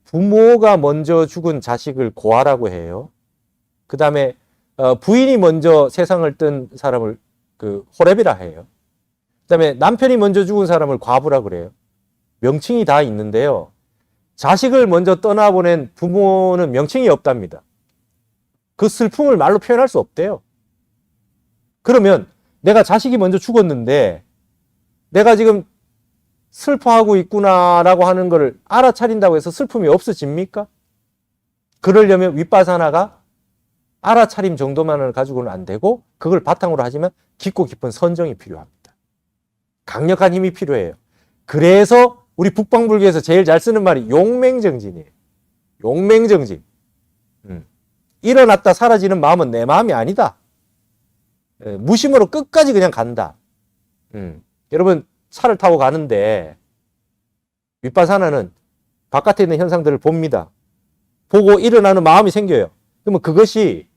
부모가 먼저 죽은 자식을 고아라고 해요. 그 다음에 부인이 먼저 세상을 뜬 사람을 호랩이라 해요. 그 다음에 남편이 먼저 죽은 사람을 과부라 그래요. 명칭이 다 있는데요. 자식을 먼저 떠나보낸 부모는 명칭이 없답니다. 그 슬픔을 말로 표현할 수 없대요. 그러면 내가 자식이 먼저 죽었는데 내가 지금 슬퍼하고 있구나라고 하는 것을 알아차린다고 해서 슬픔이 없어집니까? 그러려면 윗바사나가 알아차림 정도만을 가지고는 안 되고 그걸 바탕으로 하지만 깊고 깊은 선정이 필요합니다. 강력한 힘이 필요해요. 그래서 우리 북방불교에서 제일 잘 쓰는 말이 용맹정진이에요. 용맹정진. 일어났다 사라지는 마음은 내 마음이 아니다. 무심으로 끝까지 그냥 간다. 여러분 차를 타고 가는데 윗바사나는 바깥에 있는 현상들을 봅니다. 보고 일어나는 마음이 생겨요. 그러면 그것이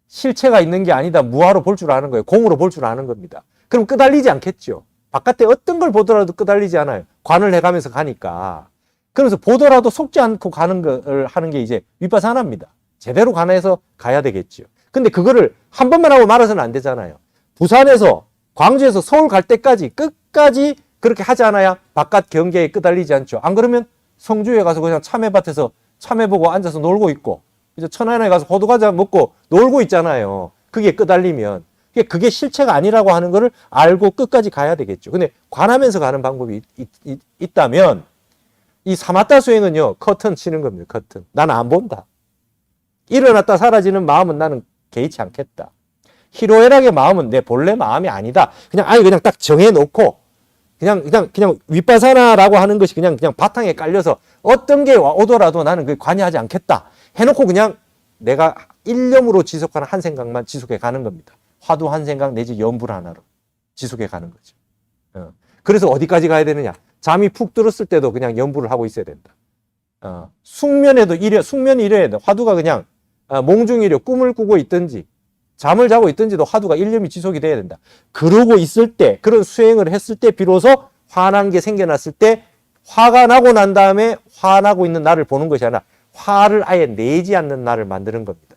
실체가 있는 게 아니다. 무화로 볼 줄 아는 거예요. 공으로 볼 줄 아는 겁니다. 그럼 끄달리지 않겠죠. 바깥에 어떤 걸 보더라도 끄달리지 않아요. 관을 해가면서 가니까. 그러면서 보더라도 속지 않고 가는 걸 하는 게 이제 윗바사나입니다. 제대로 관해서 가야 되겠죠. 근데 그거를 한 번만 하고 말아서는 안 되잖아요. 부산에서 광주에서 서울 갈 때까지 끝까지 그렇게 하지 않아야 바깥 경계에 끄달리지 않죠. 안 그러면 성주에 가서 그냥 참외밭에서 참외 보고 앉아서 놀고 있고, 이제 천안에 가서 호두과자 먹고 놀고 있잖아요. 그게 끄달리면. 그게 실체가 아니라고 하는 거를 알고 끝까지 가야 되겠죠. 근데 관하면서 가는 방법이 있다면 이 사마타 수행은요, 커튼 치는 겁니다. 커튼. 나는 안 본다. 일어났다 사라지는 마음은 나는 개의치 않겠다. 희로애락의 마음은 내 본래 마음이 아니다. 그냥 딱 정해놓고 그냥 윗바사나라고 하는 것이 그냥 바탕에 깔려서 어떤 게 오더라도 나는 그 관여하지 않겠다. 해놓고 그냥 내가 일념으로 지속하는 한 생각만 지속해 가는 겁니다. 화두 한 생각 내지 연불 하나로 지속해 가는 거죠. 그래서 어디까지 가야 되느냐? 잠이 푹 들었을 때도 그냥 연불을 하고 있어야 된다. 숙면에도 숙면이 이래야 돼. 화두가 그냥 몽중이려 꿈을 꾸고 있든지 잠을 자고 있든지도 화두가 일념이 지속이 돼야 된다. 그러고 있을 때, 그런 수행을 했을 때 비로소 화난 게 생겨났을 때 화가 나고 난 다음에 화나고 있는 나를 보는 것이 아니라 화를 아예 내지 않는 나를 만드는 겁니다.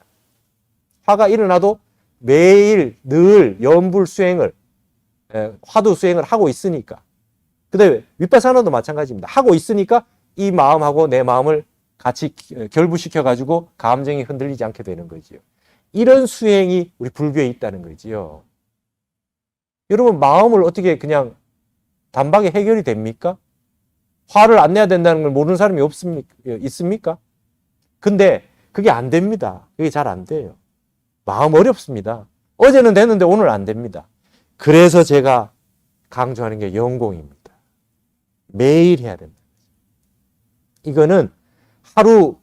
화가 일어나도 매일 늘 연불 수행을, 화두 수행을 하고 있으니까. 그다음에 윗바사나도 마찬가지입니다. 하고 있으니까 이 마음하고 내 마음을 같이 결부시켜 가지고 감정이 흔들리지 않게 되는 거지요. 이런 수행이 우리 불교에 있다는 거지요. 여러분, 마음을 어떻게 그냥 단박에 해결이 됩니까? 화를 안 내야 된다는 걸 모르는 사람이 있습니까? 근데 그게 안 됩니다. 그게 잘 안 돼요. 마음 어렵습니다. 어제는 됐는데 오늘 안 됩니다. 그래서 제가 강조하는 게 연공입니다. 매일 해야 됩니다. 이거는 하루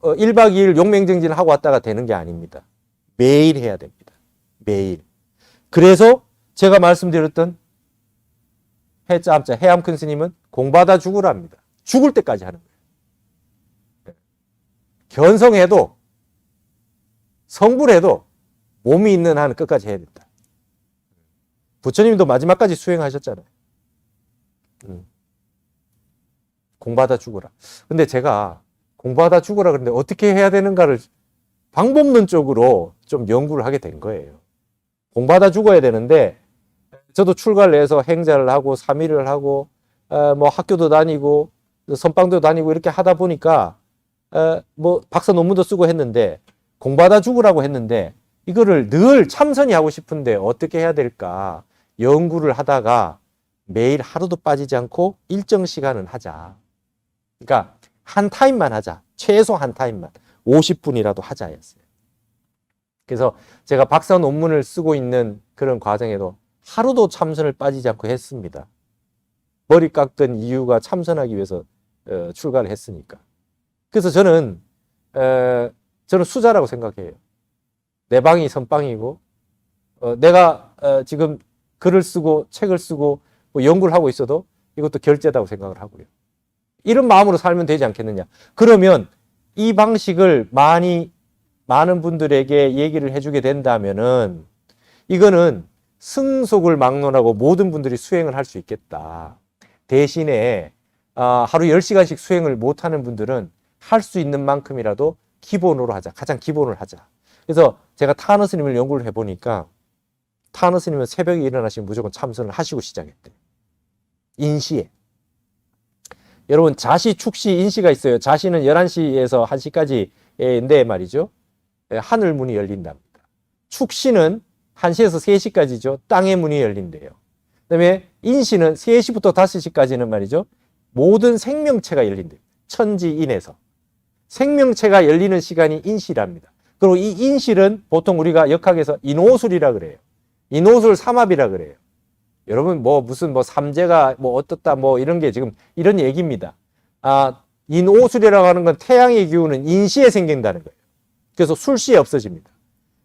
1박 2일 용맹정진을 하고 왔다가 되는 게 아닙니다. 매일 해야 됩니다. 매일. 그래서 제가 말씀드렸던 해짬자 해암 큰 스님은 공부하다 죽으랍니다. 죽을 때까지 하는 거예요. 견성해도 성불해도 몸이 있는 한 끝까지 해야 된다. 부처님도 마지막까지 수행하셨잖아요. 공부하다 죽어라. 근데 제가 공부하다 죽어라 그러는데 어떻게 해야 되는가를 방법론적으로 좀 연구를 하게 된 거예요. 공부하다 죽어야 되는데 저도 출가를 해서 행자를 하고 3일을 하고 뭐 학교도 다니고 선방도 다니고 이렇게 하다 보니까 뭐 박사 논문도 쓰고 했는데 공부하다 죽으라고 했는데 이거를 늘 참선이 하고 싶은데 어떻게 해야 될까 연구를 하다가 매일 하루도 빠지지 않고 일정 시간은 하자. 그러니까 한 타임만 하자. 최소 한 타임만. 50분이라도 하자였어요. 그래서 제가 박사 논문을 쓰고 있는 그런 과정에도 하루도 참선을 빠지지 않고 했습니다. 머리 깎던 이유가 참선하기 위해서 출가를 했으니까. 그래서 저는 수자라고 생각해요. 내 방이 선방이고 내가 지금 글을 쓰고 책을 쓰고 뭐 연구를 하고 있어도 이것도 결제다고 생각을 하고요. 이런 마음으로 살면 되지 않겠느냐. 그러면 이 방식을 많은 분들에게 얘기를 해주게 된다면은 이거는 승속을 막론하고 모든 분들이 수행을 할 수 있겠다. 대신에 하루 10시간씩 수행을 못하는 분들은 할 수 있는 만큼이라도 기본으로 하자. 가장 기본을 하자. 그래서 제가 타너 스님을 연구를 해보니까 타너 스님은 새벽에 일어나시면 무조건 참선을 하시고 시작했대요. 인시에. 여러분 자시, 축시, 인시가 있어요. 자시는 11시에서 1시까지인데 말이죠. 하늘 문이 열린답니다. 축시는 1시에서 3시까지죠. 땅의 문이 열린대요. 그 다음에 인시는 3시부터 5시까지는 말이죠. 모든 생명체가 열린대요. 천지인에서. 생명체가 열리는 시간이 인시랍니다. 그리고 이 인실은 보통 우리가 역학에서 인오술이라 그래요. 인오술 삼합이라 그래요. 여러분 무슨 삼재가 어떻다 이런 게 지금 이런 얘기입니다. 인오술이라고 하는 건 태양의 기운은 인시에 생긴다는 거예요. 그래서 술시에 없어집니다.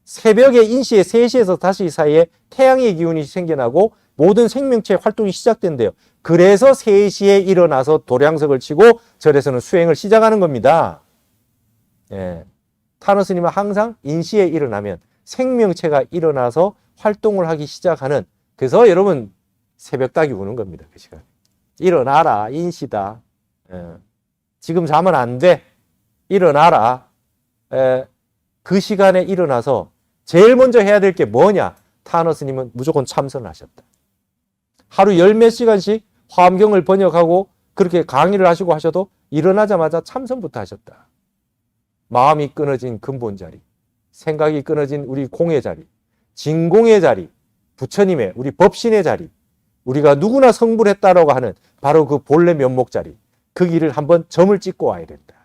새벽에 인시에 3시에서 5시 사이에 태양의 기운이 생겨나고 모든 생명체의 활동이 시작된대요. 그래서 3시에 일어나서 도량석을 치고 절에서는 수행을 시작하는 겁니다. 예. 타너 스님은 항상 인시에 일어나면 생명체가 일어나서 활동을 하기 시작하는, 그래서 여러분 새벽닭이 우는 겁니다. 그 시간. 일어나라, 인시다. 지금 자면 안 돼. 일어나라. 그 시간에 일어나서 제일 먼저 해야 될 게 뭐냐? 타너 스님은 무조건 참선을 하셨다. 하루 열 몇 시간씩 화엄경을 번역하고 그렇게 강의를 하시고 하셔도 일어나자마자 참선부터 하셨다. 마음이 끊어진 근본 자리, 생각이 끊어진 우리 공의 자리, 진공의 자리, 부처님의 우리 법신의 자리, 우리가 누구나 성불했다라고 하는 바로 그 본래 면목 자리, 그 길을 한번 점을 찍고 와야 된다.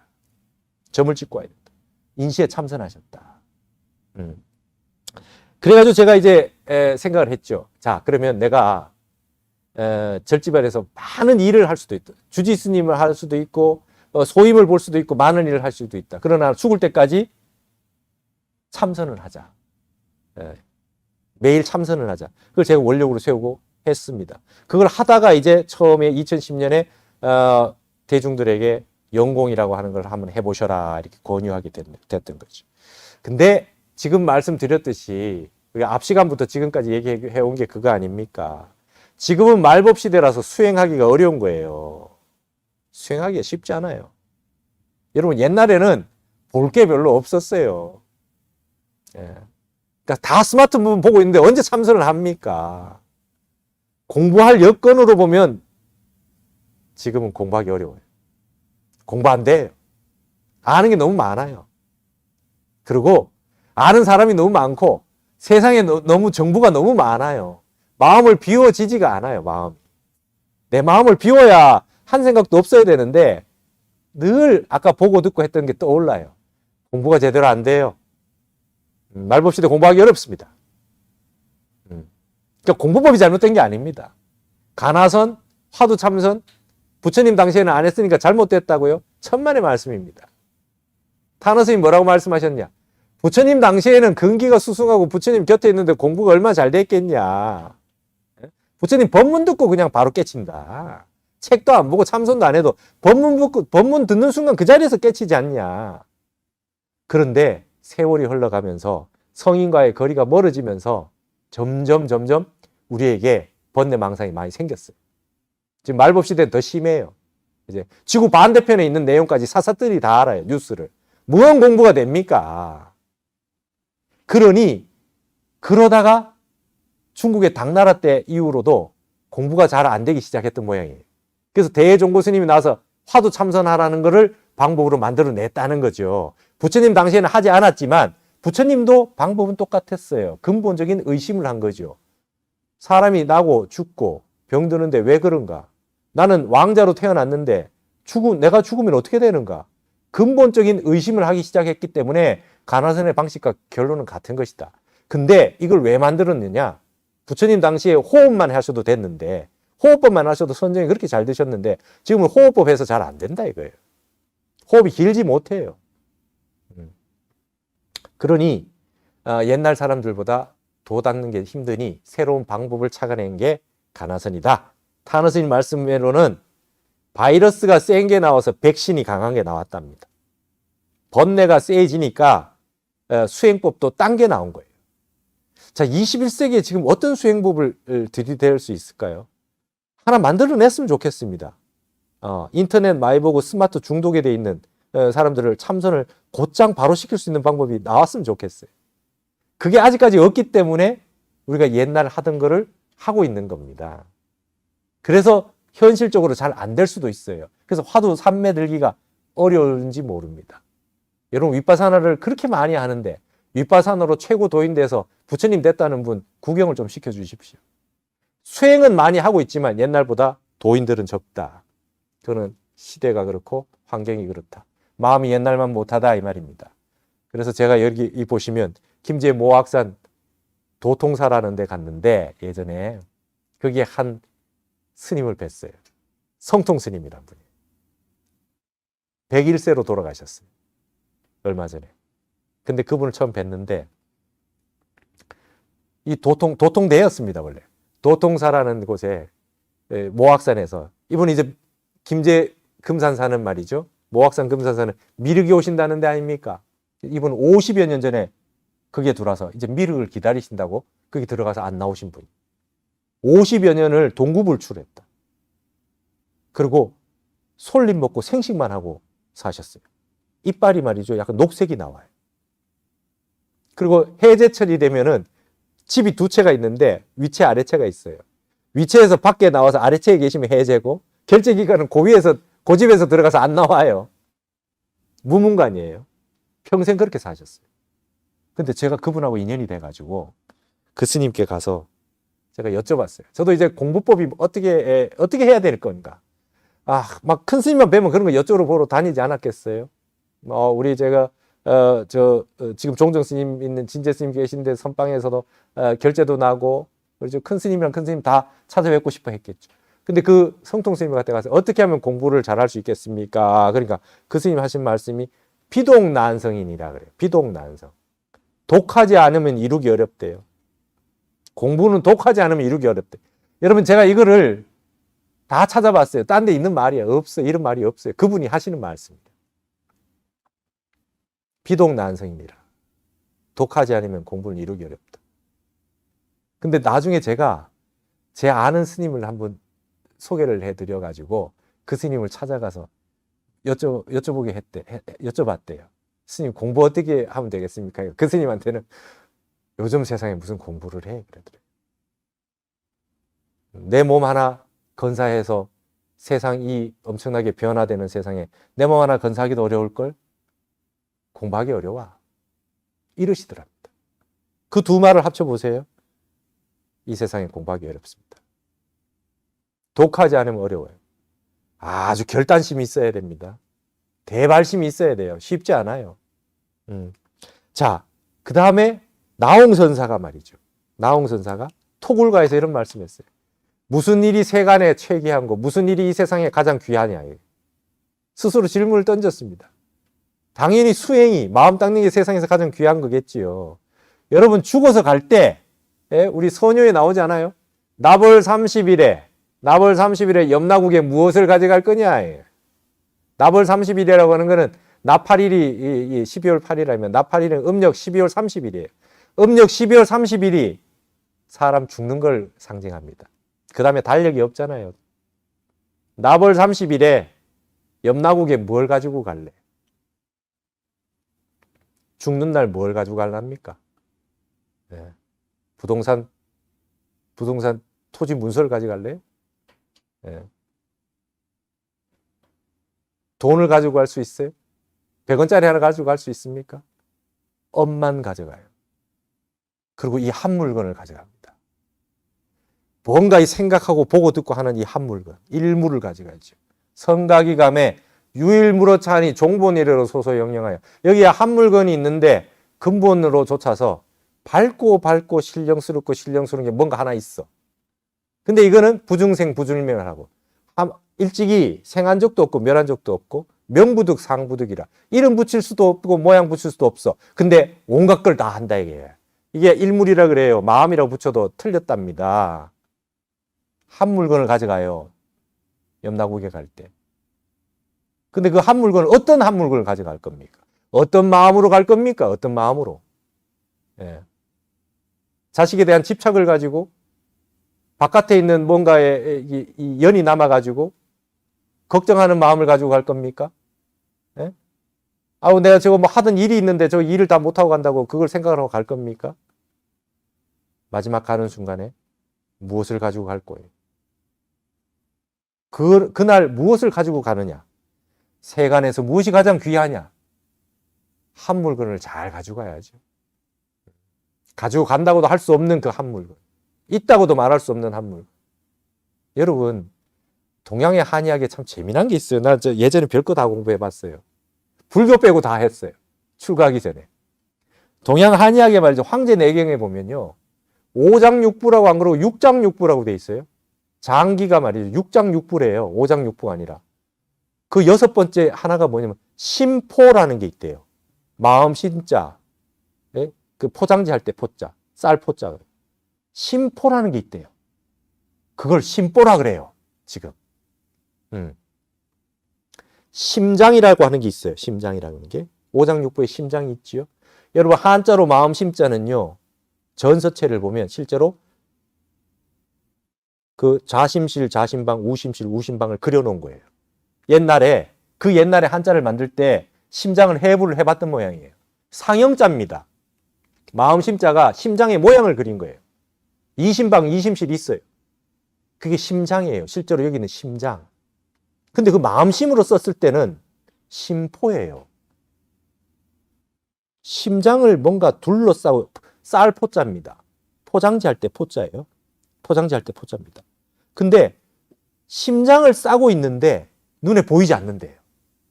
점을 찍고 와야 된다. 인시에 참선하셨다. 그래가지고 제가 이제 생각을 했죠. 자, 그러면 내가 절집안에서 많은 일을 할 수도 있다. 주지스님을 할 수도 있고 소임을 볼 수도 있고 많은 일을 할 수도 있다. 그러나 죽을 때까지 참선을 하자. 매일 참선을 하자. 그걸 제가 원력으로 세우고 했습니다. 그걸 하다가 이제 처음에 2010년에 대중들에게 영공이라고 하는 걸 한번 해보셔라 이렇게 권유하게 됐던 거죠. 근데 지금 말씀드렸듯이 우리가 앞 시간부터 지금까지 얘기해 온 게 그거 아닙니까? 지금은 말법 시대라서 수행하기가 어려운 거예요. 수행하기가 쉽지 않아요. 여러분 옛날에는 볼 게 별로 없었어요. 그러니까 다 스마트폰 보고 있는데 언제 참선을 합니까? 공부할 여건으로 보면 지금은 공부하기 어려워요. 공부 안 돼요. 아는 게 너무 많아요. 그리고 아는 사람이 너무 많고 세상에 너무 정보가 너무 많아요. 마음을 비워지지가 않아요. 마음이. 내 마음을 비워야 한 생각도 없어야 되는데 늘 아까 보고 듣고 했던 게 떠올라요. 공부가 제대로 안 돼요. 말법시대 공부하기 어렵습니다. 그러니까 공부법이 잘못된 게 아닙니다. 가나선, 화두참선, 부처님 당시에는 안 했으니까 잘못됐다고요? 천만의 말씀입니다. 타너 스님이 뭐라고 말씀하셨냐? 부처님 당시에는 근기가 수승하고 부처님 곁에 있는데 공부가 얼마나 잘 됐겠냐. 부처님 법문 듣고 그냥 바로 깨친다. 책도 안 보고 참선도 안 해도 법문 듣는 순간 그 자리에서 깨치지 않냐. 그런데 세월이 흘러가면서 성인과의 거리가 멀어지면서 점점 우리에게 번뇌망상이 많이 생겼어요. 지금 말법 시대는 더 심해요. 이제 지구 반대편에 있는 내용까지 사사들이 다 알아요. 뉴스를. 무언 공부가 됩니까? 그러니 그러다가 중국의 당나라 때 이후로도 공부가 잘 안 되기 시작했던 모양이에요. 그래서 대종고 스님이 나와서 화두 참선하라는 것을 방법으로 만들어냈다는 거죠. 부처님 당시에는 하지 않았지만 부처님도 방법은 똑같았어요. 근본적인 의심을 한 거죠. 사람이 나고 죽고 병드는데 왜 그런가? 나는 왕자로 태어났는데 내가 죽으면 어떻게 되는가? 근본적인 의심을 하기 시작했기 때문에 가나선의 방식과 결론은 같은 것이다. 근데 이걸 왜 만들었느냐? 부처님 당시에 호흡만 하셔도 됐는데 호흡법만 하셔도 선정이 그렇게 잘 되셨는데 지금은 호흡법 해서 잘 안 된다 이거예요. 호흡이 길지 못해요. 그러니 옛날 사람들보다 도 닦는 게 힘드니 새로운 방법을 찾아낸 게 가나선이다. 타너 스님 말씀으로는 바이러스가 센 게 나와서 백신이 강한 게 나왔답니다. 번뇌가 세지니까 수행법도 딴 게 나온 거예요. 자, 21세기에 지금 어떤 수행법을 들이댈 수 있을까요? 하나 만들어냈으면 좋겠습니다. 인터넷 많이 보고 스마트 중독에 돼 있는 사람들을 참선을 곧장 바로 시킬 수 있는 방법이 나왔으면 좋겠어요. 그게 아직까지 없기 때문에 우리가 옛날 하던 거를 하고 있는 겁니다. 그래서 현실적으로 잘 안 될 수도 있어요. 그래서 화두 삼매 들기가 어려운지 모릅니다. 여러분 윗바사나를 그렇게 많이 하는데 윗바사나로 최고 도인 돼서 부처님 됐다는 분 구경을 좀 시켜주십시오. 수행은 많이 하고 있지만 옛날보다 도인들은 적다. 그거는 시대가 그렇고 환경이 그렇다. 마음이 옛날만 못하다 이 말입니다. 그래서 제가 여기 보시면 김제 모악산 도통사라는 데 갔는데 예전에 거기에 한 스님을 뵀어요. 성통 스님이란 분이. 101세로 돌아가셨어요. 얼마 전에. 근데 그분을 처음 뵀는데 이 도통대였습니다 원래. 도통사라는 곳에 모악산에서 이분이 이제 김제 금산사는 말이죠. 모악산 금산사는 미륵이 오신다는 데 아닙니까? 이분 50여 년 전에 거기에 들어와서 이제 미륵을 기다리신다고 거기 들어가서 안 나오신 분. 50여 년을 동구불출했다. 그리고 솔잎 먹고 생식만 하고 사셨어요. 이빨이 말이죠. 약간 녹색이 나와요. 그리고 해제철이 되면은 집이 두 채가 있는데 위채 아래채가 있어요. 위채에서 밖에 나와서 아래채에 계시면 해제고 결제기간은 그 집에서 들어가서 안 나와요. 무문관이에요. 평생 그렇게 사셨어요. 근데 제가 그분하고 인연이 돼가지고 그 스님께 가서 제가 여쭤봤어요. 저도 이제 공부법이 어떻게 해야 될 건가. 막 큰 스님만 뵈면 그런 거 여쭤보러 다니지 않았겠어요? 우리 제가 지금 종정 스님 있는 진재 스님 계신데 선방에서도 결제도 나고 그렇죠. 큰 스님이랑 큰 스님 다 찾아뵙고 싶어 했겠죠. 근데 그 성통 스님 같은 가서 어떻게 하면 공부를 잘할 수 있겠습니까? 그러니까 그 스님 하신 말씀이 비독난성이니라 그래요. 비독난성. 독하지 않으면 이루기 어렵대요. 공부는 독하지 않으면 이루기 어렵대. 여러분 제가 이거를 다 찾아봤어요. 딴 데 있는 말이 없어요. 이런 말이 없어요. 그분이 하시는 말씀입니다. 비독난성입니다. 독하지 않으면 공부를 이루기 어렵다. 근데 나중에 제가 제 아는 스님을 한번 소개를 해드려가지고 그 스님을 찾아가서 여쭤봤대요. 스님 공부 어떻게 하면 되겠습니까? 그 스님한테는 요즘 세상에 무슨 공부를 해? 그러더래요. 내 몸 하나 건사해서 세상이 엄청나게 변화되는 세상에 내 몸 하나 건사하기도 어려울걸? 공부하기 어려워. 이러시더랍니다. 그 두 말을 합쳐보세요. 이 세상에 공부하기 어렵습니다. 독하지 않으면 어려워요. 아주 결단심이 있어야 됩니다. 대발심이 있어야 돼요. 쉽지 않아요. 자, 그 다음에 나홍선사가 말이죠. 나홍선사가 토굴가에서 이런 말씀했어요. 무슨 일이 세간에 최귀한 거, 무슨 일이 이 세상에 가장 귀하냐. 스스로 질문을 던졌습니다. 당연히 수행이, 마음 닦는 게 세상에서 가장 귀한 거겠지요. 여러분 죽어서 갈 때 우리 선효에 나오지 않아요? 나벌 30일에 염나국에 무엇을 가져갈 거냐. 나벌 30일이라고 하는 거는 나팔일이 12월 8일이라면 나팔일은 음력 12월 30일이에요. 음력 12월 30일이 사람 죽는 걸 상징합니다. 그 다음에 달력이 없잖아요. 나벌 30일에 염나국에 뭘 가지고 갈래? 죽는 날 뭘 가지고 갈랍니까? 네. 부동산 토지 문서를 가져갈래요? 네. 돈을 가지고 갈 수 있어요? 100원짜리 하나 가지고 갈 수 있습니까? 업만 가져가요. 그리고 이 한 물건을 가져갑니다. 뭔가 이 생각하고 보고 듣고 하는 이 한 물건, 일물을 가져가죠. 성가기감에 유일무로차니 종본이래로 소소영영하여. 여기에 한 물건이 있는데 근본으로 쫓아서 밝고 신령스럽고 게 뭔가 하나 있어. 근데 이거는 부중생 부중일명을 하고 일찍이 생한 적도 없고 멸한 적도 없고 명부득 상부득이라 이름 붙일 수도 없고 모양 붙일 수도 없어. 근데 온갖 걸 다 한다 이게. 이게 일물이라 그래요. 마음이라고 붙여도 틀렸답니다. 한 물건을 가져가요. 염나국에 갈 때. 근데 그 한 물건을 어떤 한 물건을 가져갈 겁니까? 어떤 마음으로 갈 겁니까? 어떤 마음으로? 예. 자식에 대한 집착을 가지고 바깥에 있는 뭔가에 이 연이 남아가지고 걱정하는 마음을 가지고 갈 겁니까? 예? 내가 저거 뭐 하던 일이 있는데 저 일을 다 못하고 간다고 그걸 생각을 하고 갈 겁니까? 마지막 가는 순간에 무엇을 가지고 갈 거예요? 그날 무엇을 가지고 가느냐? 세간에서 무엇이 가장 귀하냐? 한 물건을 잘 가지고 가야죠. 가지고 간다고도 할 수 없는 그 한 물건. 있다고도 말할 수 없는 한 물건. 여러분, 동양의 한의학에 참 재미난 게 있어요. 나 예전에 별거 다 공부해봤어요. 불교 빼고 다 했어요. 출가하기 전에. 동양 한의학에 말이죠. 황제내경에 보면요. 오장육부라고 안 그러고 육장육부라고 돼 있어요. 장기가 말이죠. 육장육부래요. 오장육부가 아니라. 그 여섯 번째 하나가 뭐냐면 심포라는 게 있대요. 마음 심자. 네? 그 포장지 할 때 포자. 쌀 포자. 심포라는 게 있대요. 그걸 심보라 그래요. 지금. 심장이라고 하는 게 있어요. 심장이라는 게. 오장육부에 심장이 있지요. 여러분 한자로 마음 심자는요. 전서체를 보면 실제로 그 자심실, 자심방, 우심실, 우심방을 그려놓은 거예요. 옛날에 한자를 만들 때 심장을 해부를 해봤던 모양이에요. 상형자입니다. 마음 심자가 심장의 모양을 그린 거예요. 이심방, 이심실이 있어요. 그게 심장이에요. 실제로 여기는 심장. 근데 그 마음심으로 썼을 때는 심포예요. 심장을 뭔가 둘러싸고, 쌀 포자입니다. 포장지 할 때 포자예요. 포장지 할 때 포자입니다. 근데 심장을 싸고 있는데 눈에 보이지 않는데요.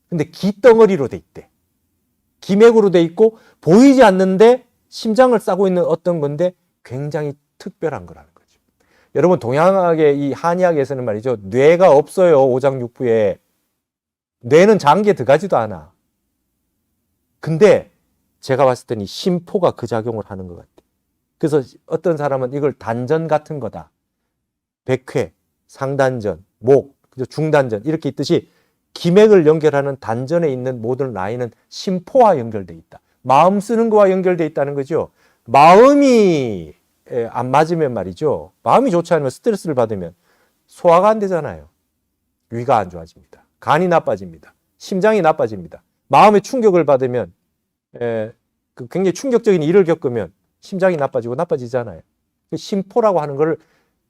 근데 기덩어리로 돼 있대. 기맥으로 돼 있고 보이지 않는데 심장을 싸고 있는 어떤 건데 굉장히 특별한 거라는 거죠. 여러분, 동양학의 이 한의학에서는 말이죠, 뇌가 없어요. 오장육부에. 뇌는 장기에 들어가지도 않아. 근데 제가 봤을 때는 이 심포가 그 작용을 하는 것 같아요. 그래서 어떤 사람은 이걸 단전 같은 거다. 백회, 상단전, 목, 중단전 이렇게 있듯이 기맥을 연결하는 단전에 있는 모든 라인은 심포와 연결돼 있다. 마음 쓰는 거와 연결돼 있다는 거죠. 마음이 안 맞으면 말이죠. 마음이 좋지 않으면 스트레스를 받으면 소화가 안 되잖아요. 위가 안 좋아집니다. 간이 나빠집니다. 심장이 나빠집니다. 마음의 충격을 받으면 굉장히 충격적인 일을 겪으면 심장이 나빠지고 나빠지잖아요. 심포라고 하는 걸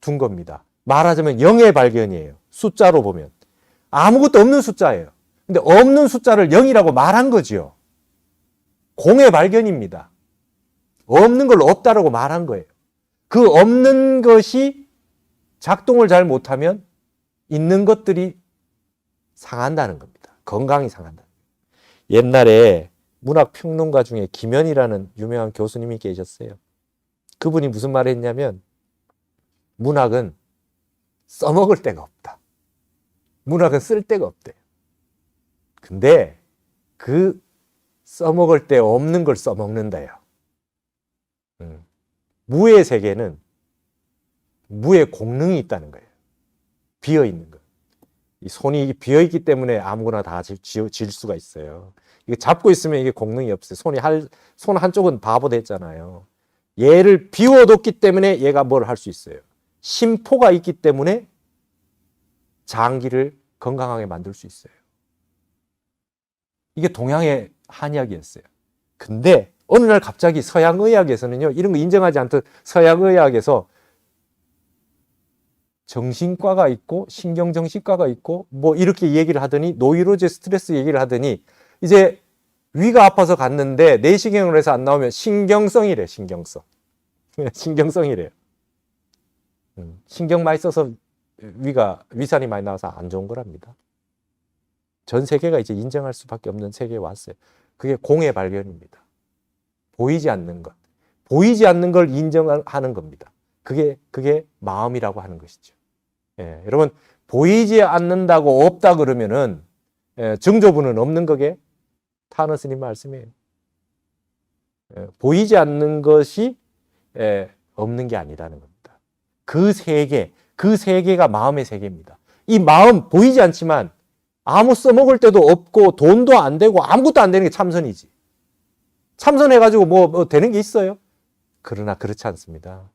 둔 겁니다. 말하자면 영의 발견이에요. 숫자로 보면. 아무것도 없는 숫자예요. 근데 없는 숫자를 0이라고 말한 거지요. 공의 발견입니다. 없는 걸 없다라고 말한 거예요. 그 없는 것이 작동을 잘 못하면 있는 것들이 상한다는 겁니다. 건강이 상한다. 옛날에 문학평론가 중에 김현이라는 유명한 교수님이 계셨어요. 그분이 무슨 말을 했냐면 문학은 써먹을 데가 없다. 문학은 쓸 데가 없대요. 근데 그 써먹을 데 없는 걸 써먹는다요. 무의 세계는 무의 공능이 있다는 거예요. 비어있는 것. 이 손이 비어있기 때문에 아무거나 다 질 수가 있어요. 이거 잡고 있으면 이게 공능이 없어요. 손 한쪽은 바보 됐잖아요. 얘를 비워뒀기 때문에 얘가 뭘 할 수 있어요. 심포가 있기 때문에 장기를 건강하게 만들 수 있어요. 이게 동양의 한의학이었어요. 근데 어느 날 갑자기 서양의학에서는요, 이런 거 인정하지 않던 서양의학에서 정신과가 있고 신경정신과가 있고 뭐 이렇게 얘기를 하더니 노이로제 스트레스 얘기를 하더니 이제 위가 아파서 갔는데 내시경을 해서 안 나오면 신경성이래. 신경성. 신경성이래요. 신경 많이 써서 위산이 많이 나와서 안 좋은 거랍니다. 전 세계가 이제 인정할 수밖에 없는 세계에 왔어요. 그게 공의 발견입니다. 보이지 않는 것. 보이지 않는 걸 인정하는 겁니다. 그게 마음이라고 하는 것이죠. 예, 여러분, 보이지 않는다고 없다 그러면은 정조부는 없는 거게 타너 스님 말씀이에요. 보이지 않는 것이 없는 게 아니라는 겁니다. 그 세계가 마음의 세계입니다. 이 마음 보이지 않지만 아무 써먹을 데도 없고 돈도 안 되고 아무것도 안 되는 게 참선이지. 참선해가지고 뭐 되는 게 있어요? 그러나 그렇지 않습니다.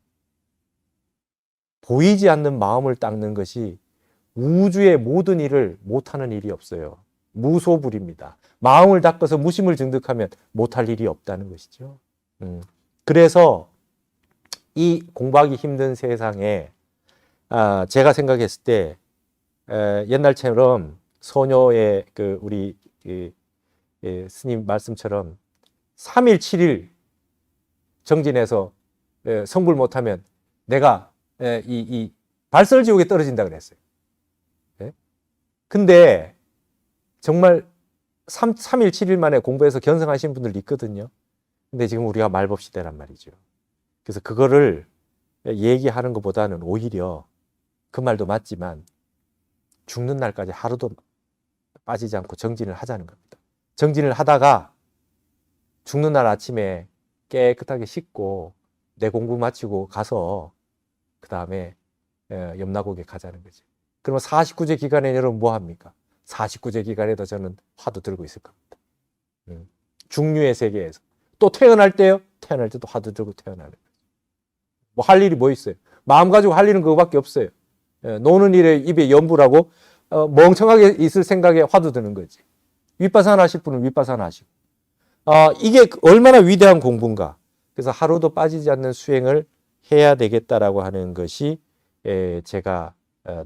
보이지 않는 마음을 닦는 것이 우주의 모든 일을 못하는 일이 없어요. 무소불입니다. 마음을 닦아서 무심을 증득하면 못할 일이 없다는 것이죠. 그래서 이 공부하기 힘든 세상에 제가 생각했을 때 옛날처럼 소녀의 우리 스님 말씀처럼 3일 7일 정진해서 성불 못하면 내가 이 발설지옥에 떨어진다 그랬어요. 근데 정말 3일 7일 만에 공부해서 견성하신 분들 있거든요. 근데 지금 우리가 말법시대란 말이죠. 그래서 그거를 얘기하는 것보다는 오히려 그 말도 맞지만 죽는 날까지 하루도 빠지지 않고 정진을 하자는 겁니다. 정진을 하다가 죽는 날 아침에 깨끗하게 씻고 내 공부 마치고 가서 그 다음에 염라국에 가자는 거죠. 그러면 49제 기간에 여러분 뭐 합니까? 49제 기간에도 저는 화두 들고 있을 겁니다. 중류의 세계에서. 또 태어날 때요? 태어날 때도 화두 들고 태어나는 거죠. 뭐 할 일이 뭐 있어요? 마음 가지고 할 일은 그거밖에 없어요. 노는 일에 입에 염불하고 멍청하게 있을 생각에 화두 드는 거지. 윗바사나 하실 분은 윗바사나 하시고. 이게 얼마나 위대한 공부인가. 그래서 하루도 빠지지 않는 수행을 해야 되겠다라고 하는 것이 제가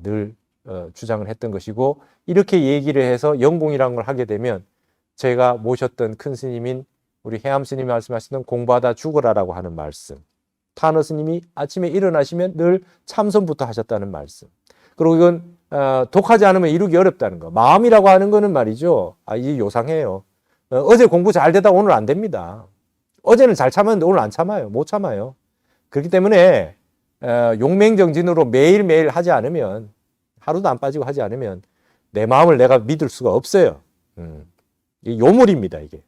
늘 주장을 했던 것이고, 이렇게 얘기를 해서 연공이라는 걸 하게 되면 제가 모셨던 큰 스님인 우리 해암 스님이 말씀하시는 공부하다 죽어라라고 하는 말씀, 타너 스님이 아침에 일어나시면 늘 참선부터 하셨다는 말씀, 그리고 이건 독하지 않으면 이루기 어렵다는 거. 마음이라고 하는 거는 말이죠, 이게 요상해요. 어제 공부 잘 되다 오늘 안 됩니다. 어제는 잘 참았는데 오늘 안 참아요. 못 참아요. 그렇기 때문에 용맹정진으로 매일매일 하지 않으면, 하루도 안 빠지고 하지 않으면 내 마음을 내가 믿을 수가 없어요. 이게 요물입니다. 이게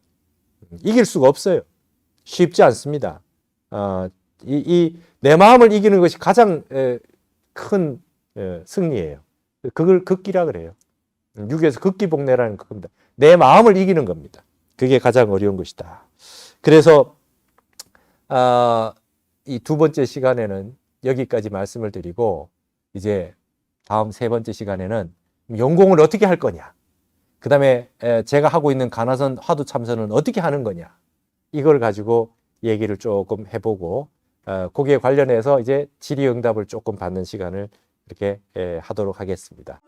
이길 수가 없어요. 쉽지 않습니다. 내 마음을 이기는 것이 가장 큰 승리예요. 그걸 극기라 그래요. 유교에서 극기복례라는 겁니다. 내 마음을 이기는 겁니다. 그게 가장 어려운 것이다. 그래서 이 두 번째 시간에는 여기까지 말씀을 드리고, 이제 다음 세 번째 시간에는 연공을 어떻게 할 거냐, 그 다음에 제가 하고 있는 가나선 화두 참선은 어떻게 하는 거냐, 이걸 가지고 얘기를 조금 해보고, 거기에 관련해서 이제 질의응답을 조금 받는 시간을 이렇게 하도록 하겠습니다.